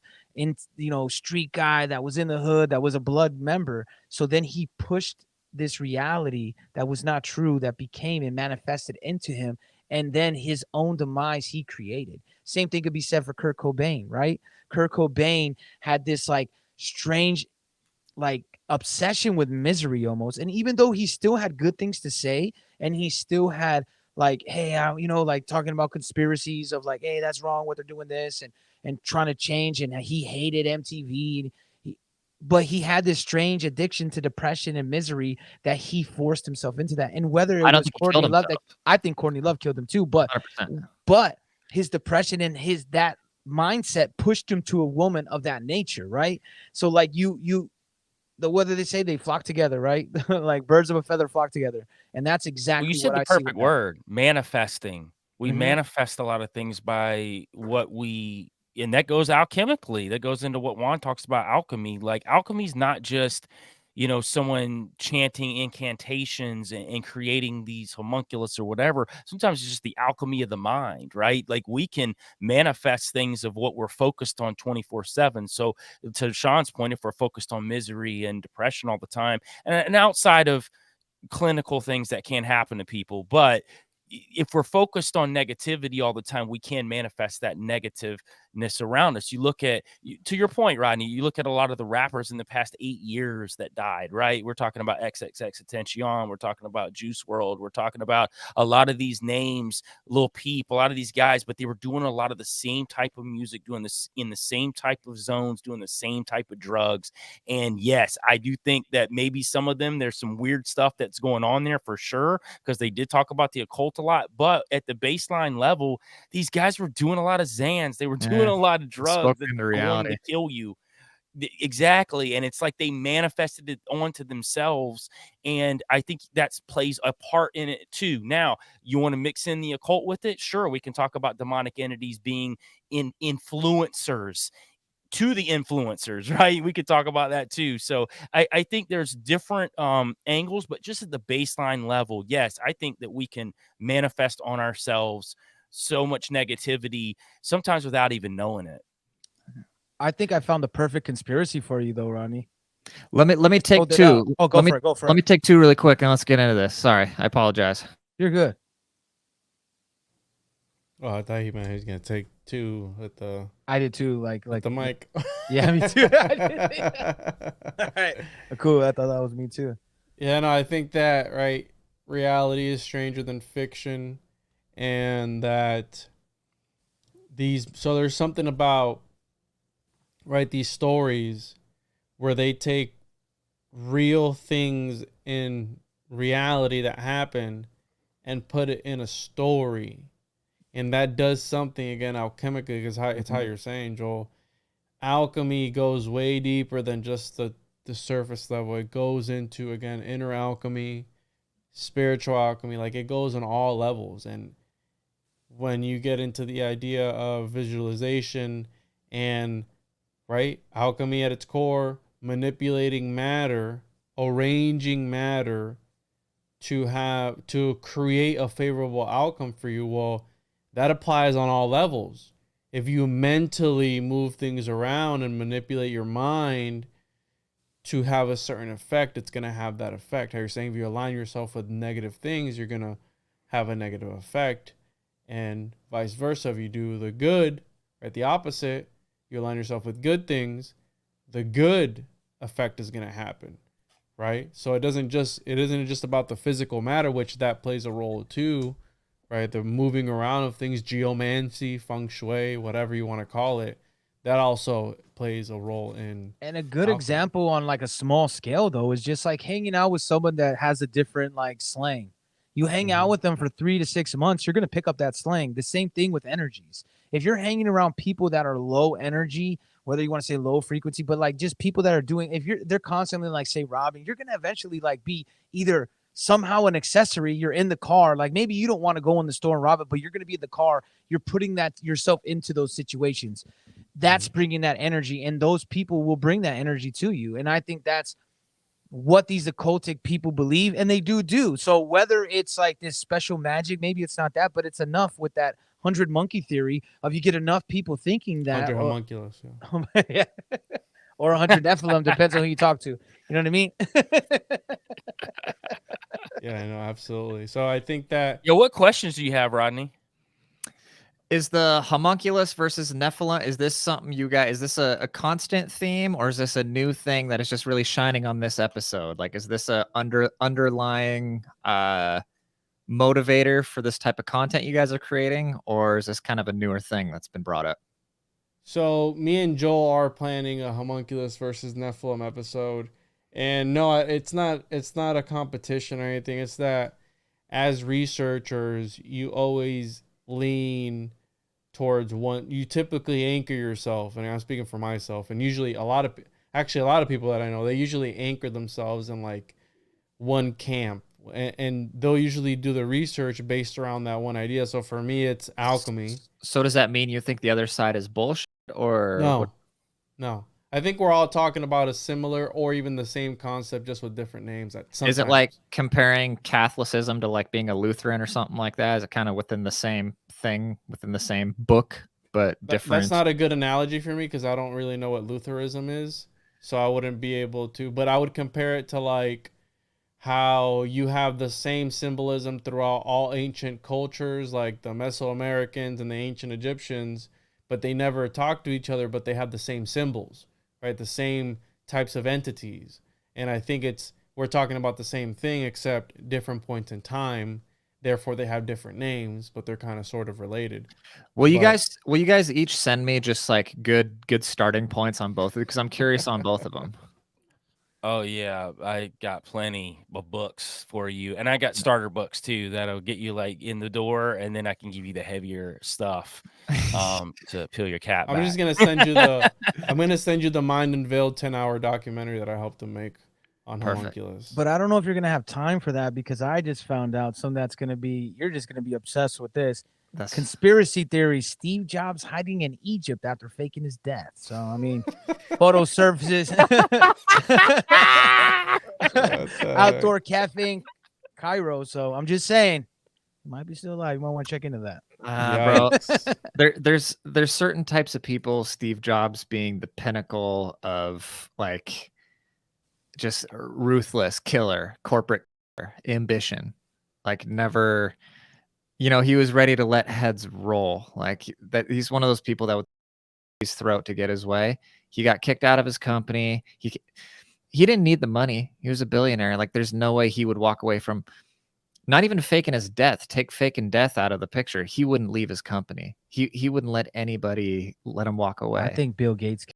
street guy that was in the hood, that was a blood member. So then he pushed this reality that was not true, that became and manifested into him, and then his own demise he created. Same thing could be said for Kurt Cobain, right? Kurt Cobain had this like strange like obsession with misery almost. And even though he still had good things to say, and he still had like, hey, like talking about conspiracies of like, hey, that's wrong what they're doing this, and trying to change, and he hated MTV. But he had this strange addiction to depression and misery that he forced himself into that. And whether it I don't was think he killed Courtney Love, himself. I think Courtney Love killed him too. But 100%. his depression and that mindset pushed him to a woman of that nature, right? So like whether they say they flock together, right? Like birds of a feather flock together. And that's Well, exactly you said what the I see with perfect that. word, manifesting. We Mhm. manifest a lot of things by what we, and that goes alchemically. That goes into what Juan talks about alchemy. Like alchemy is not just, someone chanting incantations and creating these homunculus or whatever. Sometimes it's just the alchemy of the mind, right? Like we can manifest things of what we're focused on 24/7. So to Sean's point, if we're focused on misery and depression all the time, and outside of clinical things that can happen to people, but if we're focused on negativity all the time, we can manifest that negativeness around us. You look at, to your point, Rodney, you look at a lot of the rappers in the past 8 years that died, right? We're talking about XXX We're talking about Juice World. We're talking about a lot of these names, Lil Peep, a lot of these guys, but they were doing a lot of the same type of music, doing this in the same type of zones, doing the same type of drugs. And yes, I do think that maybe some of them, there's some weird stuff that's going on there for sure, because they did talk about the occult a lot. But at the baseline level, these guys were doing a lot of Xans. They were doing a lot of drugs that Spoken to are going reality. to kill you. Exactly. And it's like they manifested it onto themselves. And I think that plays a part in it too. Now, you want to mix in the occult with it? Sure, we can talk about demonic entities being influencers to the influencers, right? We could talk about that too. So I think there's different angles, but just at the baseline level, yes, I think that we can manifest on ourselves so much negativity, sometimes without even knowing it. I think I found the perfect conspiracy for you though, Ronnie. Let me take Hold it two. out. Oh, go let me, for it. Go for Let it. me take two really quick and let's get into this. Sorry, I apologize. You're good. Oh, I thought he meant he was gonna take two with the I did too. Like the mic. Yeah, me too. All right. Cool. I thought that was me too. Yeah, no, I think that right. Reality is stranger than fiction, and that so there's something about these stories where they take real things in reality that happen and put it in a story. And that does something, again, alchemically, because it's how you're saying, Joel. Alchemy goes way deeper than just the surface level. It goes into, again, inner alchemy, spiritual alchemy. Like, it goes on all levels. And when you get into the idea of visualization and, alchemy at its core, manipulating matter, arranging matter to create a favorable outcome for you, well, that applies on all levels. If you mentally move things around and manipulate your mind to have a certain effect, it's going to have that effect. How you're saying, if you align yourself with negative things, you're going to have a negative effect. And vice versa. If you do the good, the opposite, you align yourself with good things, the good effect is going to happen. Right? So it isn't just about the physical matter, which that plays a role too, right? The moving around of things, geomancy, feng shui, whatever you want to call it, that also plays a role in. And a good alchemy. example on like a small scale though is just like hanging out with someone that has a different like slang. You hang out with them for 3 to 6 months, you're gonna pick up that slang. The same thing with energies. If you're hanging around people that are low energy, whether you want to say low frequency, but like just people that are doing, if they're constantly like say robbing, you're gonna eventually like be either somehow an accessory. You're in the car, like maybe you don't want to go in the store and rob it, but you're gonna be in the car. You're putting that yourself into those situations. That's bringing that energy, and those people will bring that energy to you. And I think that's what these occultic people believe, and they do. So whether it's like this special magic, maybe it's not that, but it's enough with that 100 monkey theory of you get enough people thinking that. 100 or, homunculus. Yeah. yeah. Or 100 Nephilim, depends on who you talk to. You know what I mean? Yeah, I know, absolutely. So I think that Yo, what questions do you have, Rodney? Is the homunculus versus Nephilim, is this something you guys, is this a constant theme, or is this a new thing that is just really shining on this episode? Like, is this a underlying motivator for this type of content you guys are creating, or is this kind of a newer thing that's been brought up? So me and Joel are planning a homunculus versus Nephilim episode, and no, it's not a competition or anything. It's that as researchers, you always lean towards one. You typically anchor yourself, and I'm speaking for myself, and usually a lot of people that I know, they usually anchor themselves in like one camp, and they'll usually do the research based around that one idea. So for me, it's alchemy. So does that mean you think the other side is bullshit, or No. I think we're all talking about a similar or even the same concept, just with different names. Is it like comparing Catholicism to like being a Lutheran or something like that? Is it kind of within the same thing, within the same book, but different? That's not a good analogy for me because I don't really know what Lutheranism is, so I wouldn't be able to. But I would compare it to like how you have the same symbolism throughout all ancient cultures, like the Mesoamericans and the ancient Egyptians, but they never talk to each other, but they have the same symbols. Right, the same types of entities, and I think we're talking about the same thing except different points in time. Therefore, they have different names, but they're kind of sort of related. Will you guys each send me just like good starting points on both, because I'm curious on both of them. Oh yeah, I got plenty of books for you, and I got starter books too that'll get you like in the door, and then I can give you the heavier stuff to peel your cat back. I'm gonna send you the Mind Unveiled 10-hour documentary that I helped them make on homunculus. But I don't know if you're gonna have time for that, because I just found out something that's gonna be, you're just gonna be obsessed with this. Conspiracy theory: Steve Jobs hiding in Egypt after faking his death. So I mean, photo surfaces, outdoor cafe in Cairo. So I'm just saying, he might be still alive. You might want to check into that. Bro, there's certain types of people, Steve Jobs being the pinnacle of like just ruthless killer, corporate ambition, like never. You know, he was ready to let heads roll. Like that, he's one of those people that would his throat to get his way. He got kicked out of his company. He didn't need the money. He was a billionaire. Like there's no way he would walk away from not even faking his death. Take faking death out of the picture. He wouldn't leave his company. He wouldn't let anybody let him walk away. I think Bill Gates.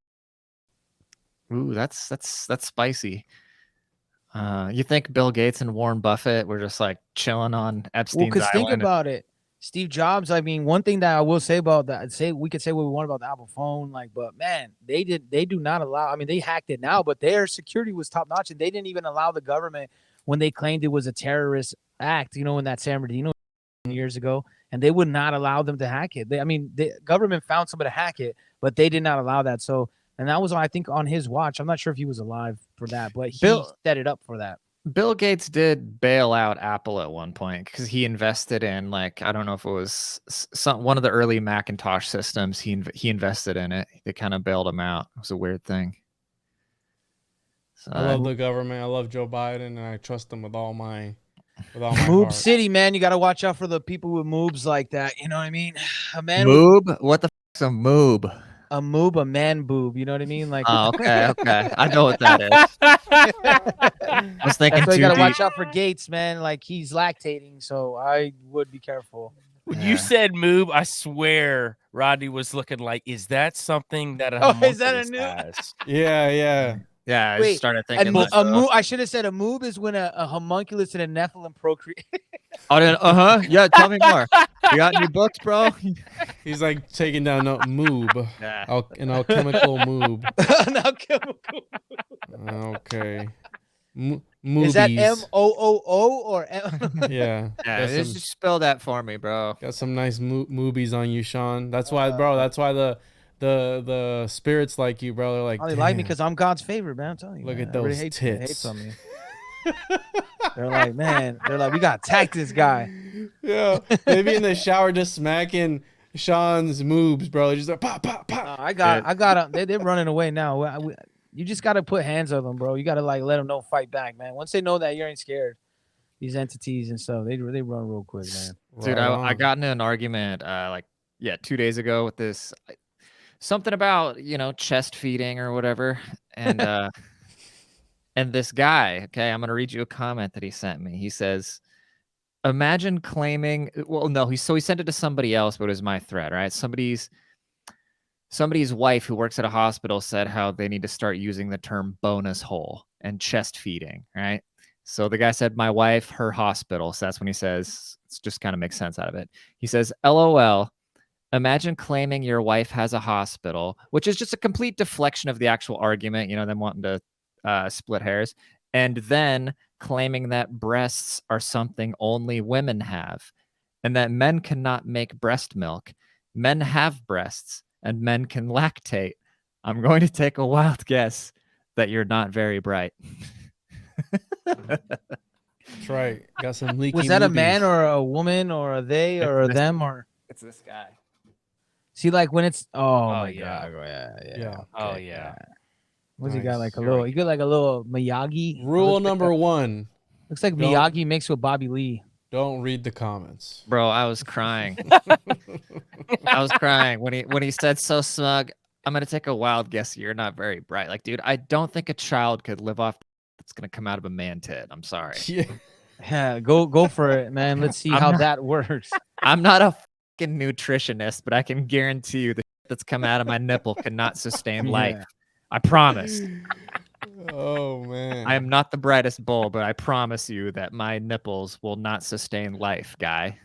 Ooh, that's spicy. You think Bill Gates and Warren Buffett were just like chilling on Epstein's island? Think about it. Steve Jobs, I mean, one thing that I will say about that, we could say what we want about the Apple phone, like, but man, they do not allow, I mean, they hacked it now, but their security was top notch, and they didn't even allow the government when they claimed it was a terrorist act, you know, in that San Bernardino years ago, and they would not allow them to hack it. The government found somebody to hack it, but they did not allow that. So, and that was, I think, on his watch. I'm not sure if he was alive for that, but he set it up for that. Bill Gates did bail out Apple at one point because he invested in, like, I don't know if it was one of the early Macintosh systems. He invested in it. They kind of bailed him out. It was a weird thing. So, I love the government. I love Joe Biden, and I trust him with all my Moob heart. City, man. You got to watch out for the people with moobs like that. You know what I mean? Moob? What the fuck's a moob? a moob, a man boob. You know what I mean? Like, Oh, okay. I know what that is. I was thinking that's why you too gotta deep. watch out for Gates, man. Like he's lactating, so I would be careful. When you said moob, I swear Rodney was looking like, is that something that a Oh, is that a homunculus new- has? Yeah. Yeah, I Wait, started A, thinking. mo- that, a moob. I should have said a moob is when a homunculus and a Nephilim procreate. Yeah, tell me more. You got any books, bro? He's like taking down a moob, Yeah. an alchemical moob. An alchemical. Okay. Is that Moobies. MOOO or M? Yeah. Yeah, just spell that for me, bro. Got some nice moobies on you, Sean. That's why, bro. That's why the spirits like you, bro. They're like, Oh, they like me "Damn, because I'm God's favorite, man. I'm telling you. look man. at Everybody those hates me, tits." hates on me. They're like, man. They're like, we gotta attack this guy. Yeah, they be in the shower just smacking Sean's moobs, bro. Just like pop, pop, pop. I got them. They're running away now. You just gotta put hands on them, bro. You gotta like let them know, fight back, man. Once they know that you ain't scared, these entities and stuff, they run real quick, man. Dude, Right I on. got into an argument 2 days ago with this something about chest feeding or whatever, and and this guy. Okay, I'm gonna read you a comment that he sent me. He says, "Imagine claiming." Well, no, he sent it to somebody else, but it was my thread. Right, somebody's wife who works at a hospital said how they need to start using the term bonus hole and chest feeding. Right. So the guy said, my wife, her hospital. So that's when he says, it just kind of makes sense out of it. He says, LOL, imagine claiming your wife has a hospital, which is just a complete deflection of the actual argument, them wanting to split hairs, and then claiming that breasts are something only women have and that men cannot make breast milk. Men have breasts and men can lactate. I'm going to take a wild guess that you're not very bright. That's right. Got some leaky. Was that a man moobies. or a woman or a they or a them or? It's this guy. See, like when it's my yeah. god, yeah. Yeah. Oh yeah. What's he got Nice. like a There little? we He got like a little Miyagi. Rule Looks like number one: looks like Don't- Miyagi mixed with Bobby Lee. don't read the comments. Bro, I was crying. I was crying when he said so smug. I'm gonna take a wild guess. You're not very bright. Like, dude, I don't think a child could live off that's gonna come out of a man tit. I'm sorry. Yeah. Yeah, go for it, man. Let's see how that works. I'm not a fucking nutritionist, but I can guarantee you the shit that's come out of my nipple cannot sustain life. Yeah. I promise. Oh man. I am not the brightest bull, but I promise you that my nipples will not sustain life, guy.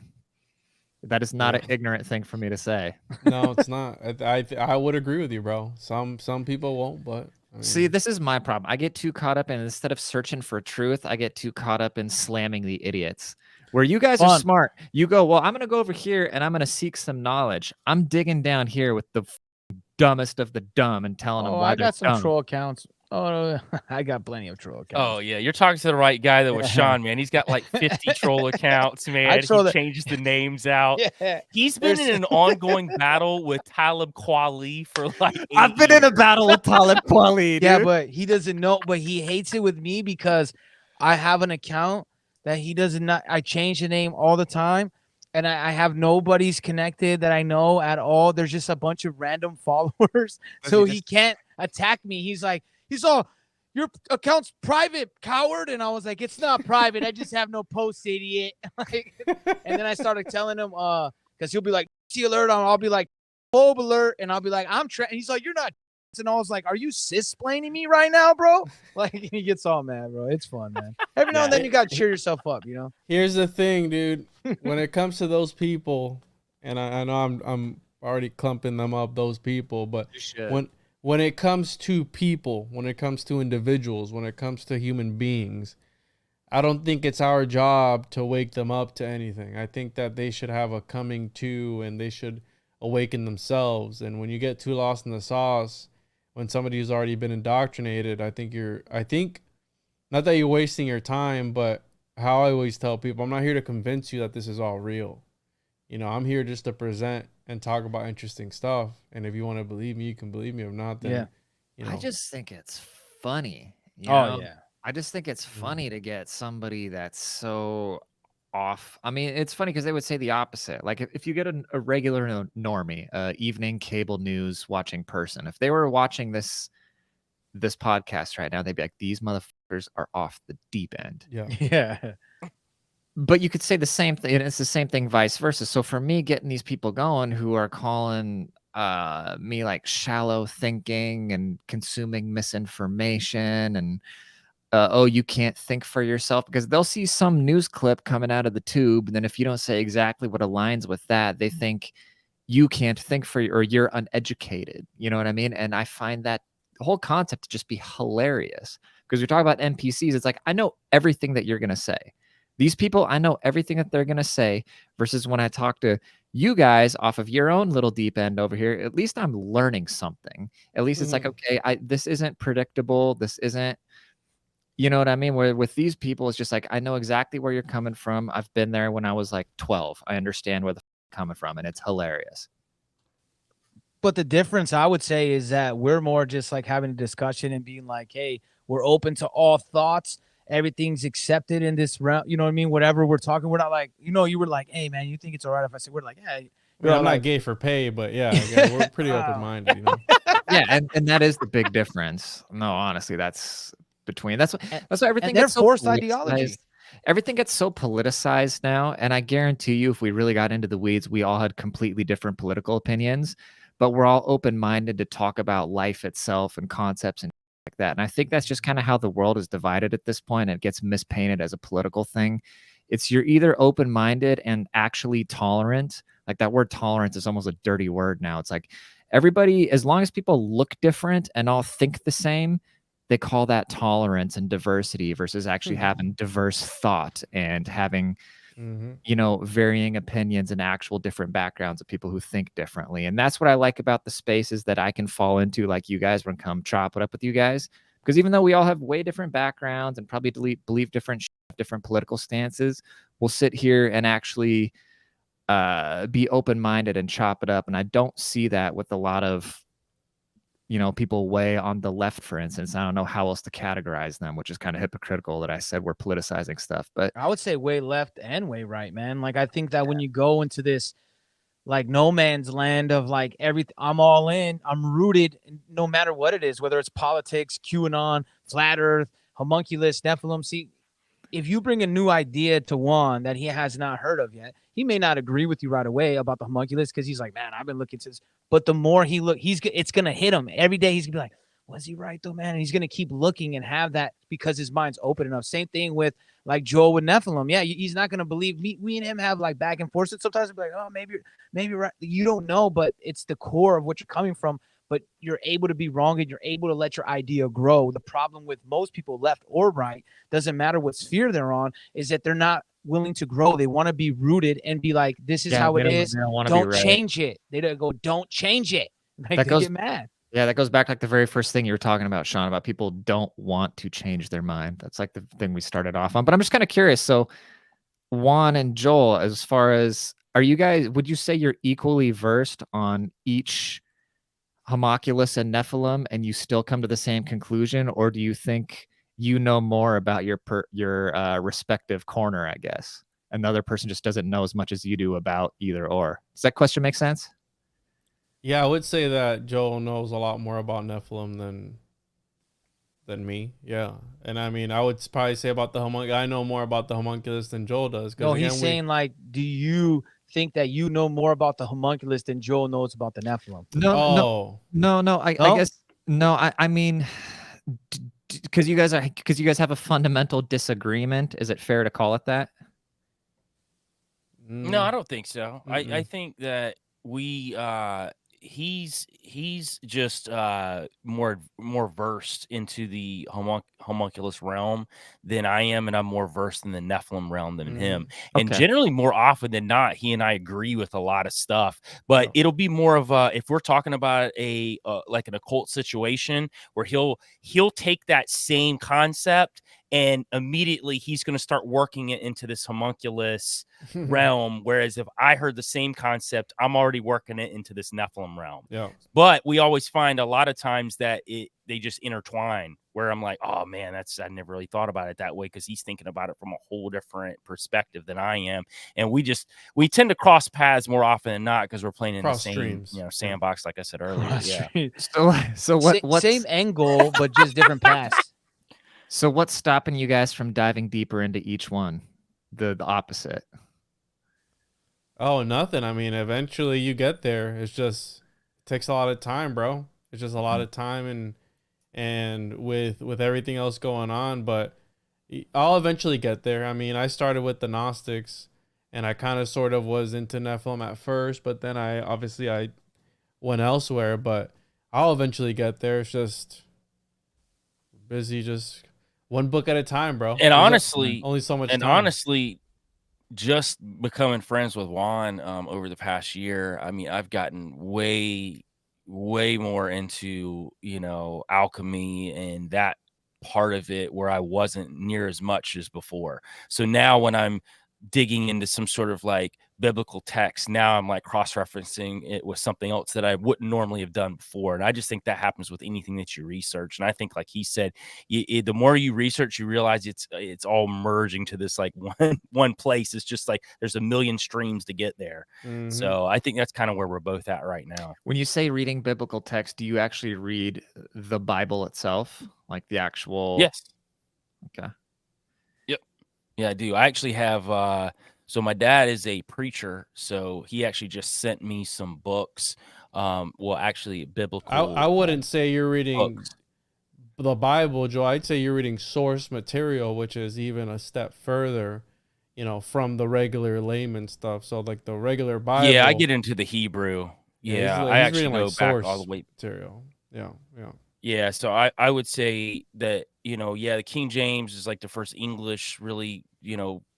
That is not an ignorant thing for me to say. No, it's not. I would agree with you, bro. Some people won't, but I mean, See, this is my problem. I get too caught up in, instead of searching for truth, I get too caught up in slamming the idiots. Where you guys are Fun. smart, you go, well, I'm going to go over here and I'm going to seek some knowledge. I'm digging down here with the dumbest of the dumb and telling them Oh, why I they're got some dumb. troll accounts. Oh, no, I got plenty of troll accounts. Oh yeah, you're talking to the right guy though with Sean, man. He's got like 50 troll accounts, man. troll He the- changes the names out. yeah. He's been in an ongoing battle with Talib Kweli for like 8 I've been in a years. battle with Talib Kweli, dude. Yeah, but he doesn't know. But he hates it with me because I have an account that he doesn't. I change the name all the time, and I have nobody's connected that I know at all. There's just a bunch of random followers, so he can't attack me. He's all, your account's private, coward. And I was like, it's not private. I just have no posts, idiot. Like, and then I started telling him, because he'll be like, see alert on. I'll be like, phobe alert, and I'll be like, and he's like, you're not. And I was like, are you cis-splaining me right now, bro? Like, he gets all mad, bro. It's fun, man. Every now and then you got to cheer yourself up, you know? here's the thing, dude. When it comes to those people, and I know I'm already clumping them up, those people, but You should. when it comes to people, when it comes to individuals, when it comes to human beings, I don't think it's our job to wake them up to anything. I think that they should have a coming to, and they should awaken themselves. And when you get too lost in the sauce, when somebody who's already been indoctrinated, I think not that you're wasting your time, but how I always tell people, I'm not here to convince you that this is all real. I'm here just to present and talk about interesting stuff. And if you want to believe me, you can believe me. If not, then, I just think it's funny. you Oh, know? yeah. I just think it's funny to get somebody that's so off. I mean, it's funny because they would say the opposite. Like if you get a regular normie, evening cable news watching person, if they were watching this podcast right now, they'd be like, these motherfuckers are off the deep end. Yeah. Yeah. But you could say the same thing, and it's the same thing vice versa. So for me, getting these people going who are calling me like shallow thinking and consuming misinformation and oh, you can't think for yourself, because they'll see some news clip coming out of the tube, and then if you don't say exactly what aligns with that, they think you can't think for or you're uneducated. You know what I mean? And I find that the whole concept to just be hilarious, because you're talking about NPCs. It's like, I know everything that you're going to say. These people, I know everything that they're going to say, versus when I talk to you guys off of your own little deep end over here, at least I'm learning something. At least it's like, okay, this isn't predictable. This isn't, you know what I mean? Where with these people, it's just like, I know exactly where you're coming from. I've been there when I was like 12. I understand where the coming from, and it's hilarious. But the difference, I would say, is that we're more just like having a discussion and being like, hey, we're open to all thoughts. Everything's accepted in this round. You know what I mean? Whatever we're talking, we're not like, you were like, hey, man, you think it's all right if I say, we're like, yeah. Well, I'm not gay for pay, but yeah we're pretty open-minded, you know? Yeah, and that is the big difference. No, honestly, that's between that's why everything and they're gets so forced politicized. ideology. Everything gets so politicized now, and I guarantee you, if we really got into the weeds, we all had completely different political opinions, but we're all open-minded to talk about life itself and concepts and like that. And I think that's just kind of how the world is divided at this point, and it gets mispainted as a political thing. It's you're either open-minded and actually tolerant. Like that word tolerance is almost a dirty word now. It's like everybody, as long as people look different and all think the same, they call that tolerance and diversity, versus actually having diverse thought and having, you know, varying opinions and actual different backgrounds of people who think differently. And that's what I like about the spaces that I can fall into, like you guys, when come chop it up with you guys. Because even though we all have way different backgrounds and probably believe different political stances, we'll sit here and actually be open-minded and chop it up. And I don't see that with a lot of, you know, people way on the left, for instance. I don't know how else to categorize them, which is kind of hypocritical that I said we're politicizing stuff. But I would say way left and way right, man. Like, I think that when you go into this like no man's land of like everything, I'm all in, I'm rooted, no matter what it is, whether it's politics, QAnon, flat earth, homunculus, Nephilim. See, if you bring a new idea to one that he has not heard of yet, he may not agree with you right away about the homunculus, because he's like, man, I've been looking to this. But the more he look, it's gonna hit him every day. He's gonna be like, was he right though, man? And he's gonna keep looking and have that because his mind's open enough. Same thing with like Joel with Nephilim. Yeah, he's not gonna believe me. We and him have like back and forth. And sometimes he'll be like, oh, maybe right. You don't know, but it's the core of what you're coming from. But you're able to be wrong, and you're able to let your idea grow. The problem with most people, left or right, doesn't matter what sphere they're on, is that they're not willing to grow. They want to be rooted and be like, this is how it is. Don't change it. They don't go, don't change it. Like, they get mad. Yeah, that goes back like the very first thing you were talking about, Sean, about people don't want to change their mind. That's like the thing we started off on. But I'm just kind of curious. So Juan and Joel, as far as, are you guys, would you say you're equally versed on each homunculus and Nephilim, and you still come to the same conclusion? Or do you think you know more about your respective corner, I guess? Another person just doesn't know as much as you do about either or. Does that question make sense? Yeah, I would say that Joel knows a lot more about Nephilim than me. Yeah. And I mean, I would probably say about the homunculus, I know more about the homunculus than Joel does. No, he's saying like, do you think that you know more about the homunculus than Joel knows about the Nephilim? No. I guess no. I mean, because you guys have a fundamental disagreement. Is it fair to call it that? No, I don't think so. I think that we he's just more versed into the homunculus realm than I am, and I'm more versed in the Nephilim realm than him. And generally, more often than not, he and I agree with a lot of stuff. But it'll be more of a, if we're talking about a like an occult situation, where he'll take that same concept and immediately he's going to start working it into this homunculus realm. Whereas if I heard the same concept, I'm already working it into this Nephilim realm. Yeah. But we always find a lot of times that they just intertwine, where I'm like, oh man, I never really thought about it that way, because he's thinking about it from a whole different perspective than I am. And we tend to cross paths more often than not, because we're playing in Cross the same streams. sandbox, like I said earlier. Yeah. So what's Same end goal, but just different paths. So what's stopping you guys from diving deeper into each one? The opposite. Oh, nothing. I mean, eventually you get there. It's just it takes a lot of time, bro. It's just a lot of time, and with everything else going on, but I'll eventually get there. I mean, I started with the Gnostics, and I kind of sort of was into Nephilim at first, but then I went elsewhere, but I'll eventually get there. It's just busy, just one book at a time, bro. And honestly, only so much time. honestly, just becoming friends with Juan over the past year, I mean, I've gotten way more into, alchemy and that part of it, where I wasn't near as much as before. So now when I'm digging into some sort of like biblical text, now I'm like cross-referencing it with something else that I wouldn't normally have done before. And I just think that happens with anything that you research. And I think, like he said, the more you research, you realize it's all merging to this like one place. It's just like there's a million streams to get there. Mhm. So I think that's kind of where we're both at right now. When you say reading biblical text, do you actually read the Bible itself, like the actual? Yes. Okay. Yeah, I do. I actually have so my dad is a preacher, so he actually just sent me some books. Well, actually biblical. I wouldn't say you're reading books. the Bible, Joe. I'd say you're reading source material, which is even a step further, from the regular layman stuff. So like the regular Bible. Yeah, I get into the Hebrew. Yeah, I actually go back all the way. Material. Yeah. Yeah, so I would say that, the King James is like the first English really,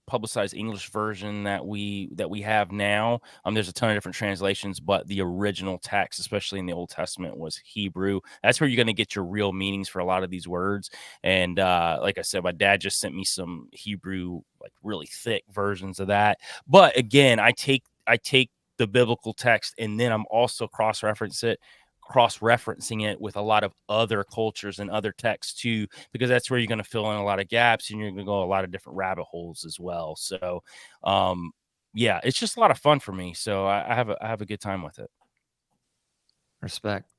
publicized English version that we have now. There's a ton of different translations, but the original text, especially in the Old Testament, was Hebrew. That's where you're going to get your real meanings for a lot of these words. And like I said, my dad just sent me some Hebrew, like really thick versions of that. But again, I take the biblical text, and then I'm also cross-referencing it with a lot of other cultures and other texts too, because that's where you're going to fill in a lot of gaps, and you're going to go a lot of different rabbit holes as well. So, yeah, it's just a lot of fun for me. So I have a good time with it. Respect.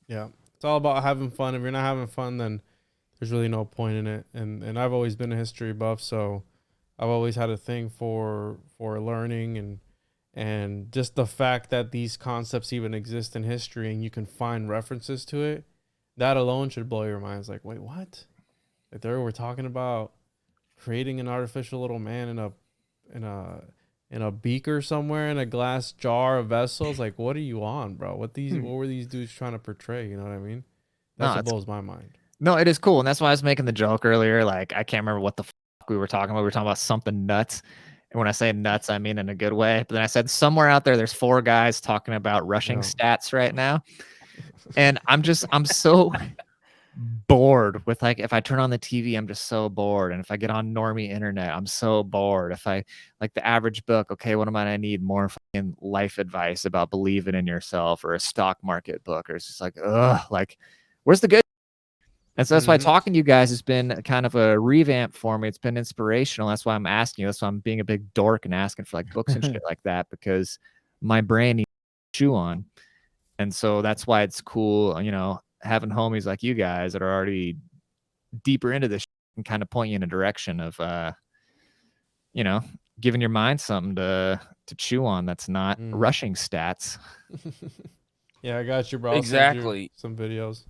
Yeah. It's all about having fun. If you're not having fun, then there's really no point in it. And I've always been a history buff, so I've always had a thing for learning and just the fact that these concepts even exist in history and you can find references to it, that alone should blow your mind. It's like, wait, what? Like we're talking about creating an artificial little man in a beaker somewhere, in a glass jar, a vessel. It's like, what are you on, bro? What were these dudes trying to portray? You know what I mean? That's what blows my mind. No, it is cool. And that's why I was making the joke earlier. Like, I can't remember what the fuck we were talking about. We were talking about something nuts. And when I say nuts, I mean in a good way. But then I said somewhere out there's 4 guys talking about rushing stats right now. And I'm so bored with, like, if I turn on the TV, I'm just so bored. And if I get on normie internet, I'm so bored. If I like the average book, okay, what might I need? More fucking life advice about believing in yourself, or a stock market book, or it's just like, ugh, like, where's the good? And so that's why talking to you guys has been kind of a revamp for me. It's been inspirational. That's why I'm asking you. That's why I'm being a big dork and asking for like books and shit like that, because my brain needs to chew on. And so that's why it's cool, having homies like you guys that are already deeper into this shit and kind of point you in a direction of, giving your mind something to chew on that's not rushing stats. Yeah, I got you, bro. Exactly. Some videos.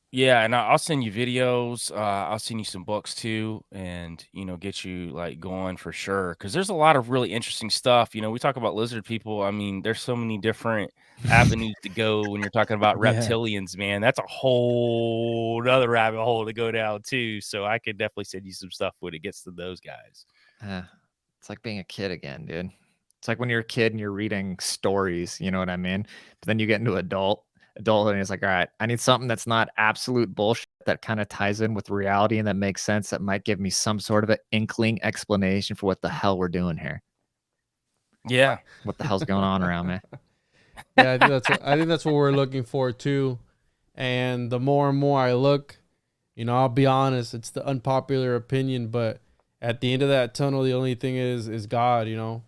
Yeah, and I'll send you videos. I'll send you some books too, and get you like going for sure. Because there's a lot of really interesting stuff. We talk about lizard people. I mean, there's so many different avenues to go when you're talking about reptilians, man. That's a whole other rabbit hole to go down too. So I could definitely send you some stuff when it gets to those guys. It's like being a kid again, dude. It's like when you're a kid and you're reading stories, you know what I mean? But then you get into adult adulthood, and it's like, all right, I need something that's not absolute bullshit, that kind of ties in with reality and that makes sense, that might give me some sort of an inkling explanation for what the hell we're doing here. Yeah. What the hell's going on around me? Yeah, I think that's what we're looking for too. And the more and more I look, I'll be honest, it's the unpopular opinion, but at the end of that tunnel, the only thing is God,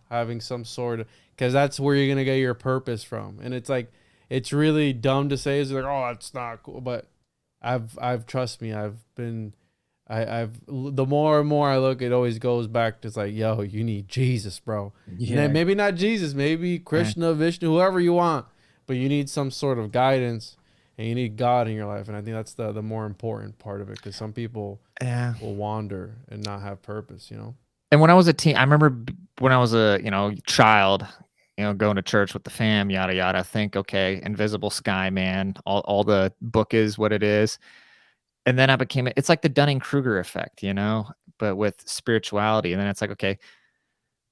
having some sort of, because that's where you're going to get your purpose from. And it's like, it's really dumb to say, it's like, oh, it's not cool. But trust me, the more and more I look, it always goes back to, it's like, yo, you need Jesus, bro. Yeah. And maybe not Jesus, maybe Krishna, Vishnu, whoever you want, but you need some sort of guidance. And you need God in your life. And I think that's the more important part of it, because some people will wander and not have purpose, And when I was a teen, I remember when I was a, child, going to church with the fam, yada, yada, think, okay, invisible sky, man, all the book is what it is. And then it's like the Dunning-Kruger effect, but with spirituality. And then it's like, okay,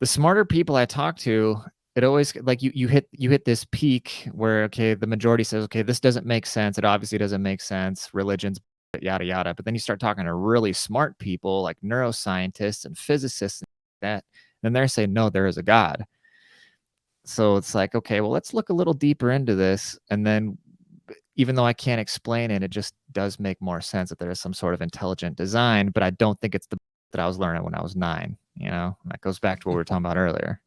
the smarter people I talk to, it always, like, you hit this peak where, okay, the majority says, okay, this doesn't make sense. It obviously doesn't make sense. Religion's yada, yada. But then you start talking to really smart people like neuroscientists and physicists and that, and they're saying, no, there is a God. So it's like, okay, well, let's look a little deeper into this. And then even though I can't explain it, it just does make more sense that there is some sort of intelligent design, but I don't think it's the that I was learning when I was 9, that goes back to what we were talking about earlier.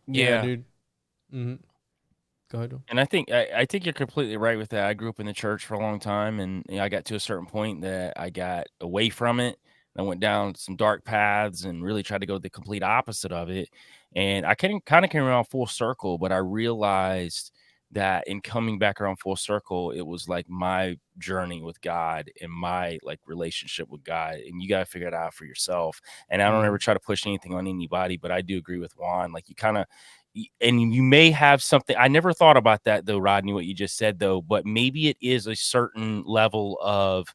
Yeah, dude. Mm-hmm. Go ahead. And I think you're completely right with that. I grew up in the church for a long time, and I got to a certain point that I got away from it. I went down some dark paths and really tried to go the complete opposite of it. And I kind of came around full circle, but I realized that in coming back around full circle, it was like my journey with God and my like relationship with God, and you got to figure it out for yourself. And I don't ever try to push anything on anybody, but I do agree with Juan. Like, you kind of, and you may have something. I never thought about that though, Rodney, what you just said though, but maybe it is a certain level of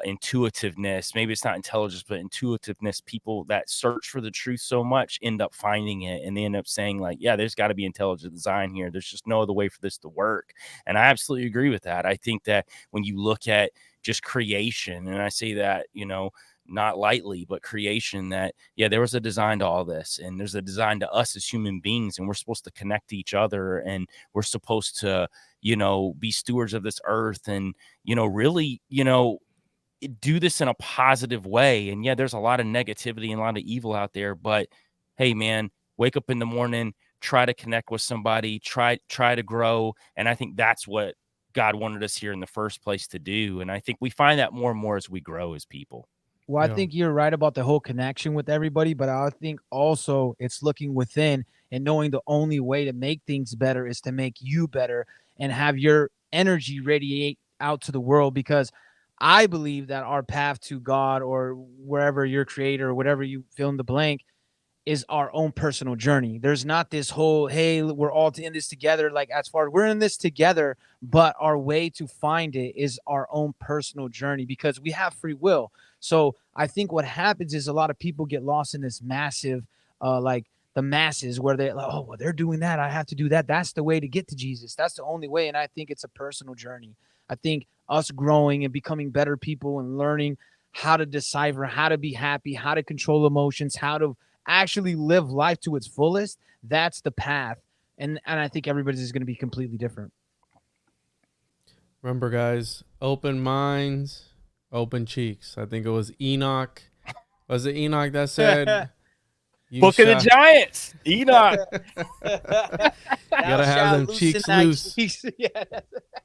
intuitiveness. Maybe it's not intelligence, but intuitiveness. People that search for the truth so much end up finding it, and they end up saying like, yeah, there's got to be intelligent design here. There's just no other way for this to work. And I absolutely agree with that. I think that when you look at just creation, and I say that, not lightly, but creation, that, yeah, there was a design to all this, and there's a design to us as human beings, and we're supposed to connect to each other, and we're supposed to, be stewards of this earth, and, really, do this in a positive way. And yeah, there's a lot of negativity and a lot of evil out there, but hey, man, wake up in the morning, try to connect with somebody, try to grow. And I think that's what God wanted us here in the first place to do. And I think we find that more and more as we grow as people. Well, I think you're right about the whole connection with everybody, but I think also it's looking within and knowing the only way to make things better is to make you better and have your energy radiate out to the world, because I believe that our path to God, or wherever your creator, or whatever you fill in the blank, is our own personal journey. There's not this whole, hey, we're all in this together. Like, as far as we're in this together, but our way to find it is our own personal journey, because we have free will. So I think what happens is a lot of people get lost in this massive, like the masses, where they're like, oh, well, they're doing that, I have to do that. That's the way to get to Jesus. That's the only way. And I think it's a personal journey. I think us growing and becoming better people and learning how to decipher, how to be happy, how to control emotions, how to actually live life to its fullest, that's the path. And I think everybody's is going to be completely different. Remember, guys, open minds, open cheeks. I think it was Enoch. Was it Enoch that said, Book of the Giants, Enoch. Gotta have them cheeks loose. Yeah.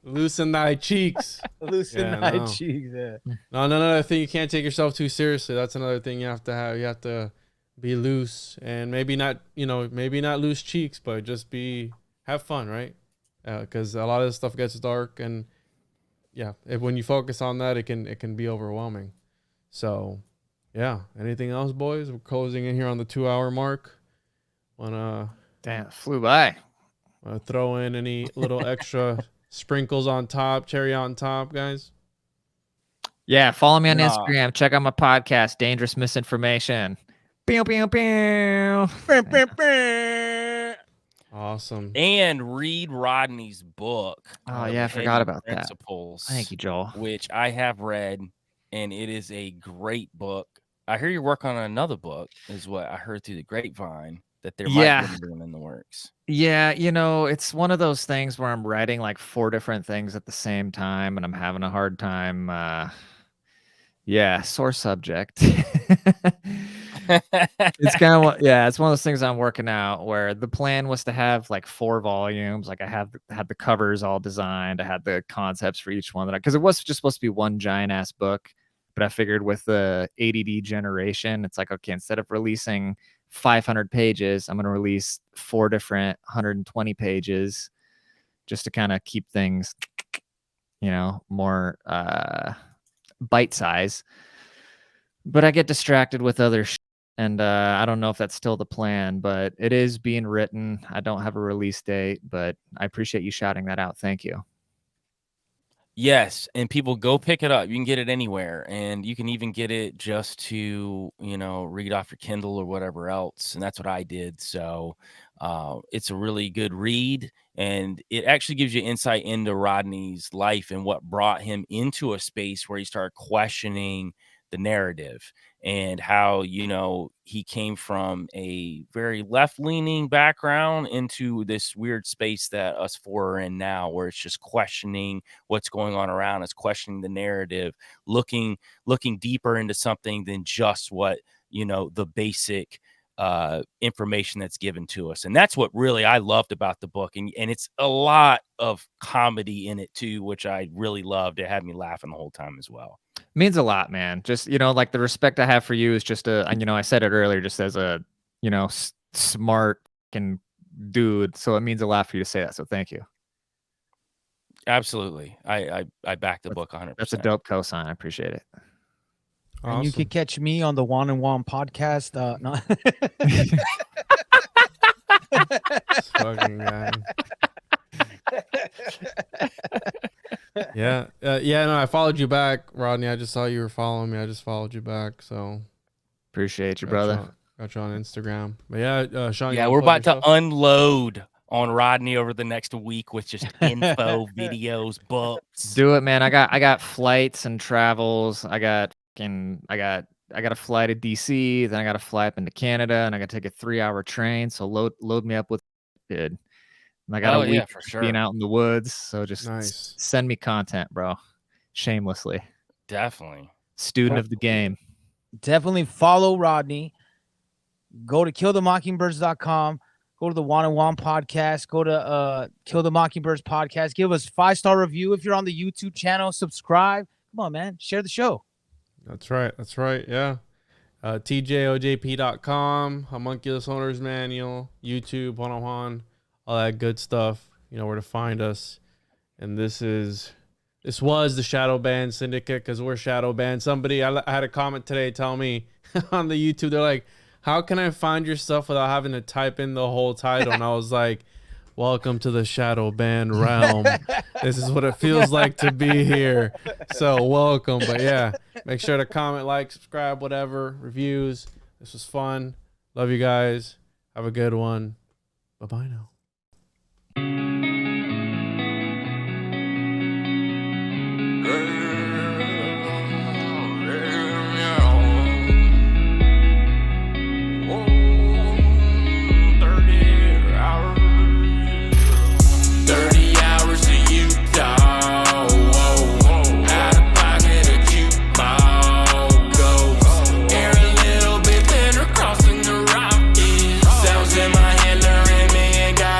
Loosen thy cheeks. Loosen thy cheeks. Yeah. No. I think you can't take yourself too seriously. That's another thing you have to have. You have to be loose, and maybe not loose cheeks, but just have fun, right? Because a lot of this stuff gets dark, and when you focus on that, it can be overwhelming. So, yeah. Anything else, boys? We're closing in here on the 2-hour mark. Damn, it flew by. Wanna throw in any little extra sprinkles on top, cherry on top, guys? Yeah, follow me on Instagram. Check out my podcast, Dangerous Misinformation. Pew, pew, pew. Awesome. And read Rodney's book. Oh, yeah, I forgot about that. Principles. Thank you, Joel. Which I have read, and it is a great book. I hear you work on another book, is what I heard through the grapevine, that there might be one in the works. Yeah, it's one of those things where I'm writing like 4 different things at the same time, and I'm having a hard time. Sore subject. It's kind of it's one of those things I'm working out where the plan was to have like 4 volumes. Like I had the covers all designed. I had the concepts for each one because it was just supposed to be one giant ass book. But I figured with the ADD generation, it's like, okay, instead of releasing 500 pages, I'm going to release 4 different 120 pages just to kind of keep things, more bite size. But I get distracted with other and I don't know if that's still the plan, but it is being written. I don't have a release date, but I appreciate you shouting that out. Thank you. Yes, and people go pick it up. You can get it anywhere, and you can even get it just to, read off your Kindle or whatever else, and that's what I did. So it's a really good read, and it actually gives you insight into Rodney's life and what brought him into a space where he started questioning the narrative and how, he came from a very left-leaning background into this weird space that us 4 are in now, where it's just questioning what's going on around us, questioning the narrative, looking deeper into something than just what, the basic information that's given to us. And that's what really I loved about the book. And it's a lot of comedy in it too, which I really loved. It had me laughing the whole time as well. Means a lot, man. Just, like the respect I have for you is just I said it earlier, just as a, smart and dude. So it means a lot for you to say that. So thank you. Absolutely. I back the book 100%. That's a dope cosign. I appreciate it. Awesome. And you can catch me on the Juan and Juan podcast. Fucking guy. No, I followed you back, Rodney. I just saw you were following me. I just followed you back. So appreciate you, brother. Got you on Instagram. But Sean. Yeah, we're about to unload on Rodney over the next week with just info, videos, books. Do it, man. I got flights and travels. I got a flight to DC, then I got to fly up into Canada, and I got to take a 3-hour train. So load me up with it. And I got a week for sure. being out in the woods. So just nice. Send me content, bro. Shamelessly. Definitely. Student of the game. Definitely follow Rodney. Go to killthemockingbirds.com. Go to the Juan and Juan podcast. Go to Kill the Mockingbirds podcast. Give us 5-star review if you're on the YouTube channel. Subscribe. Come on, man. Share the show. That's right. Yeah. TJOJP.com, Homunculus Owner's Manual, YouTube, Juan, all that good stuff. You know where to find us. And this was the Shadowban Syndicate, because we're Shadowban. Somebody, I had a comment today tell me on the YouTube, they're like, how can I find your stuff without having to type in the whole title? And I was like, welcome to the Shadowban realm. This is what it feels like to be here. So welcome. But yeah, make sure to comment, like, subscribe, whatever, reviews. This was fun. Love you guys. Have a good one. Bye-bye now. Sounds in my head, luring me and got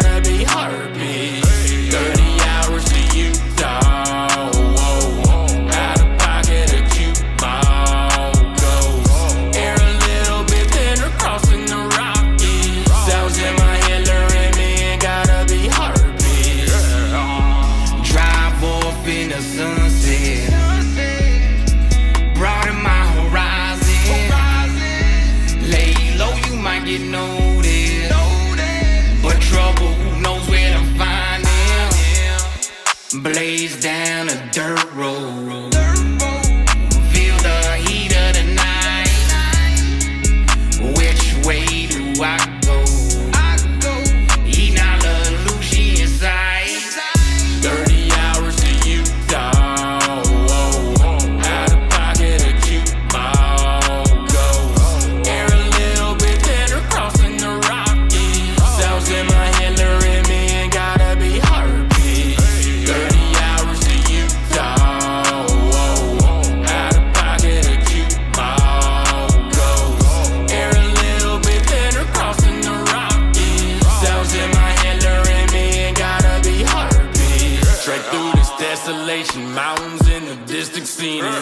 isolation, mountains in the distant scenery.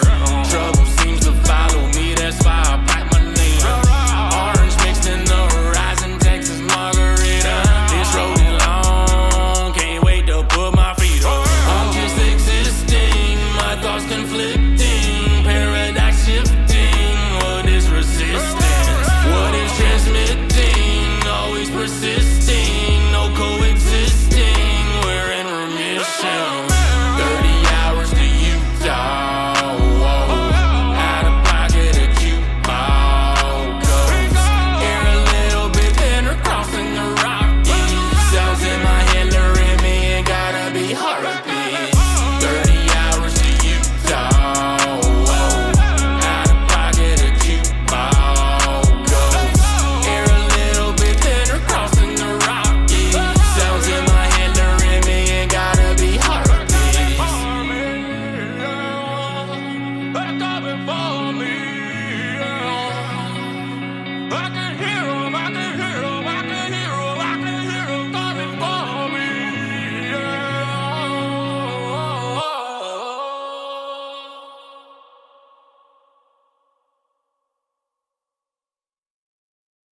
Trouble seems to follow me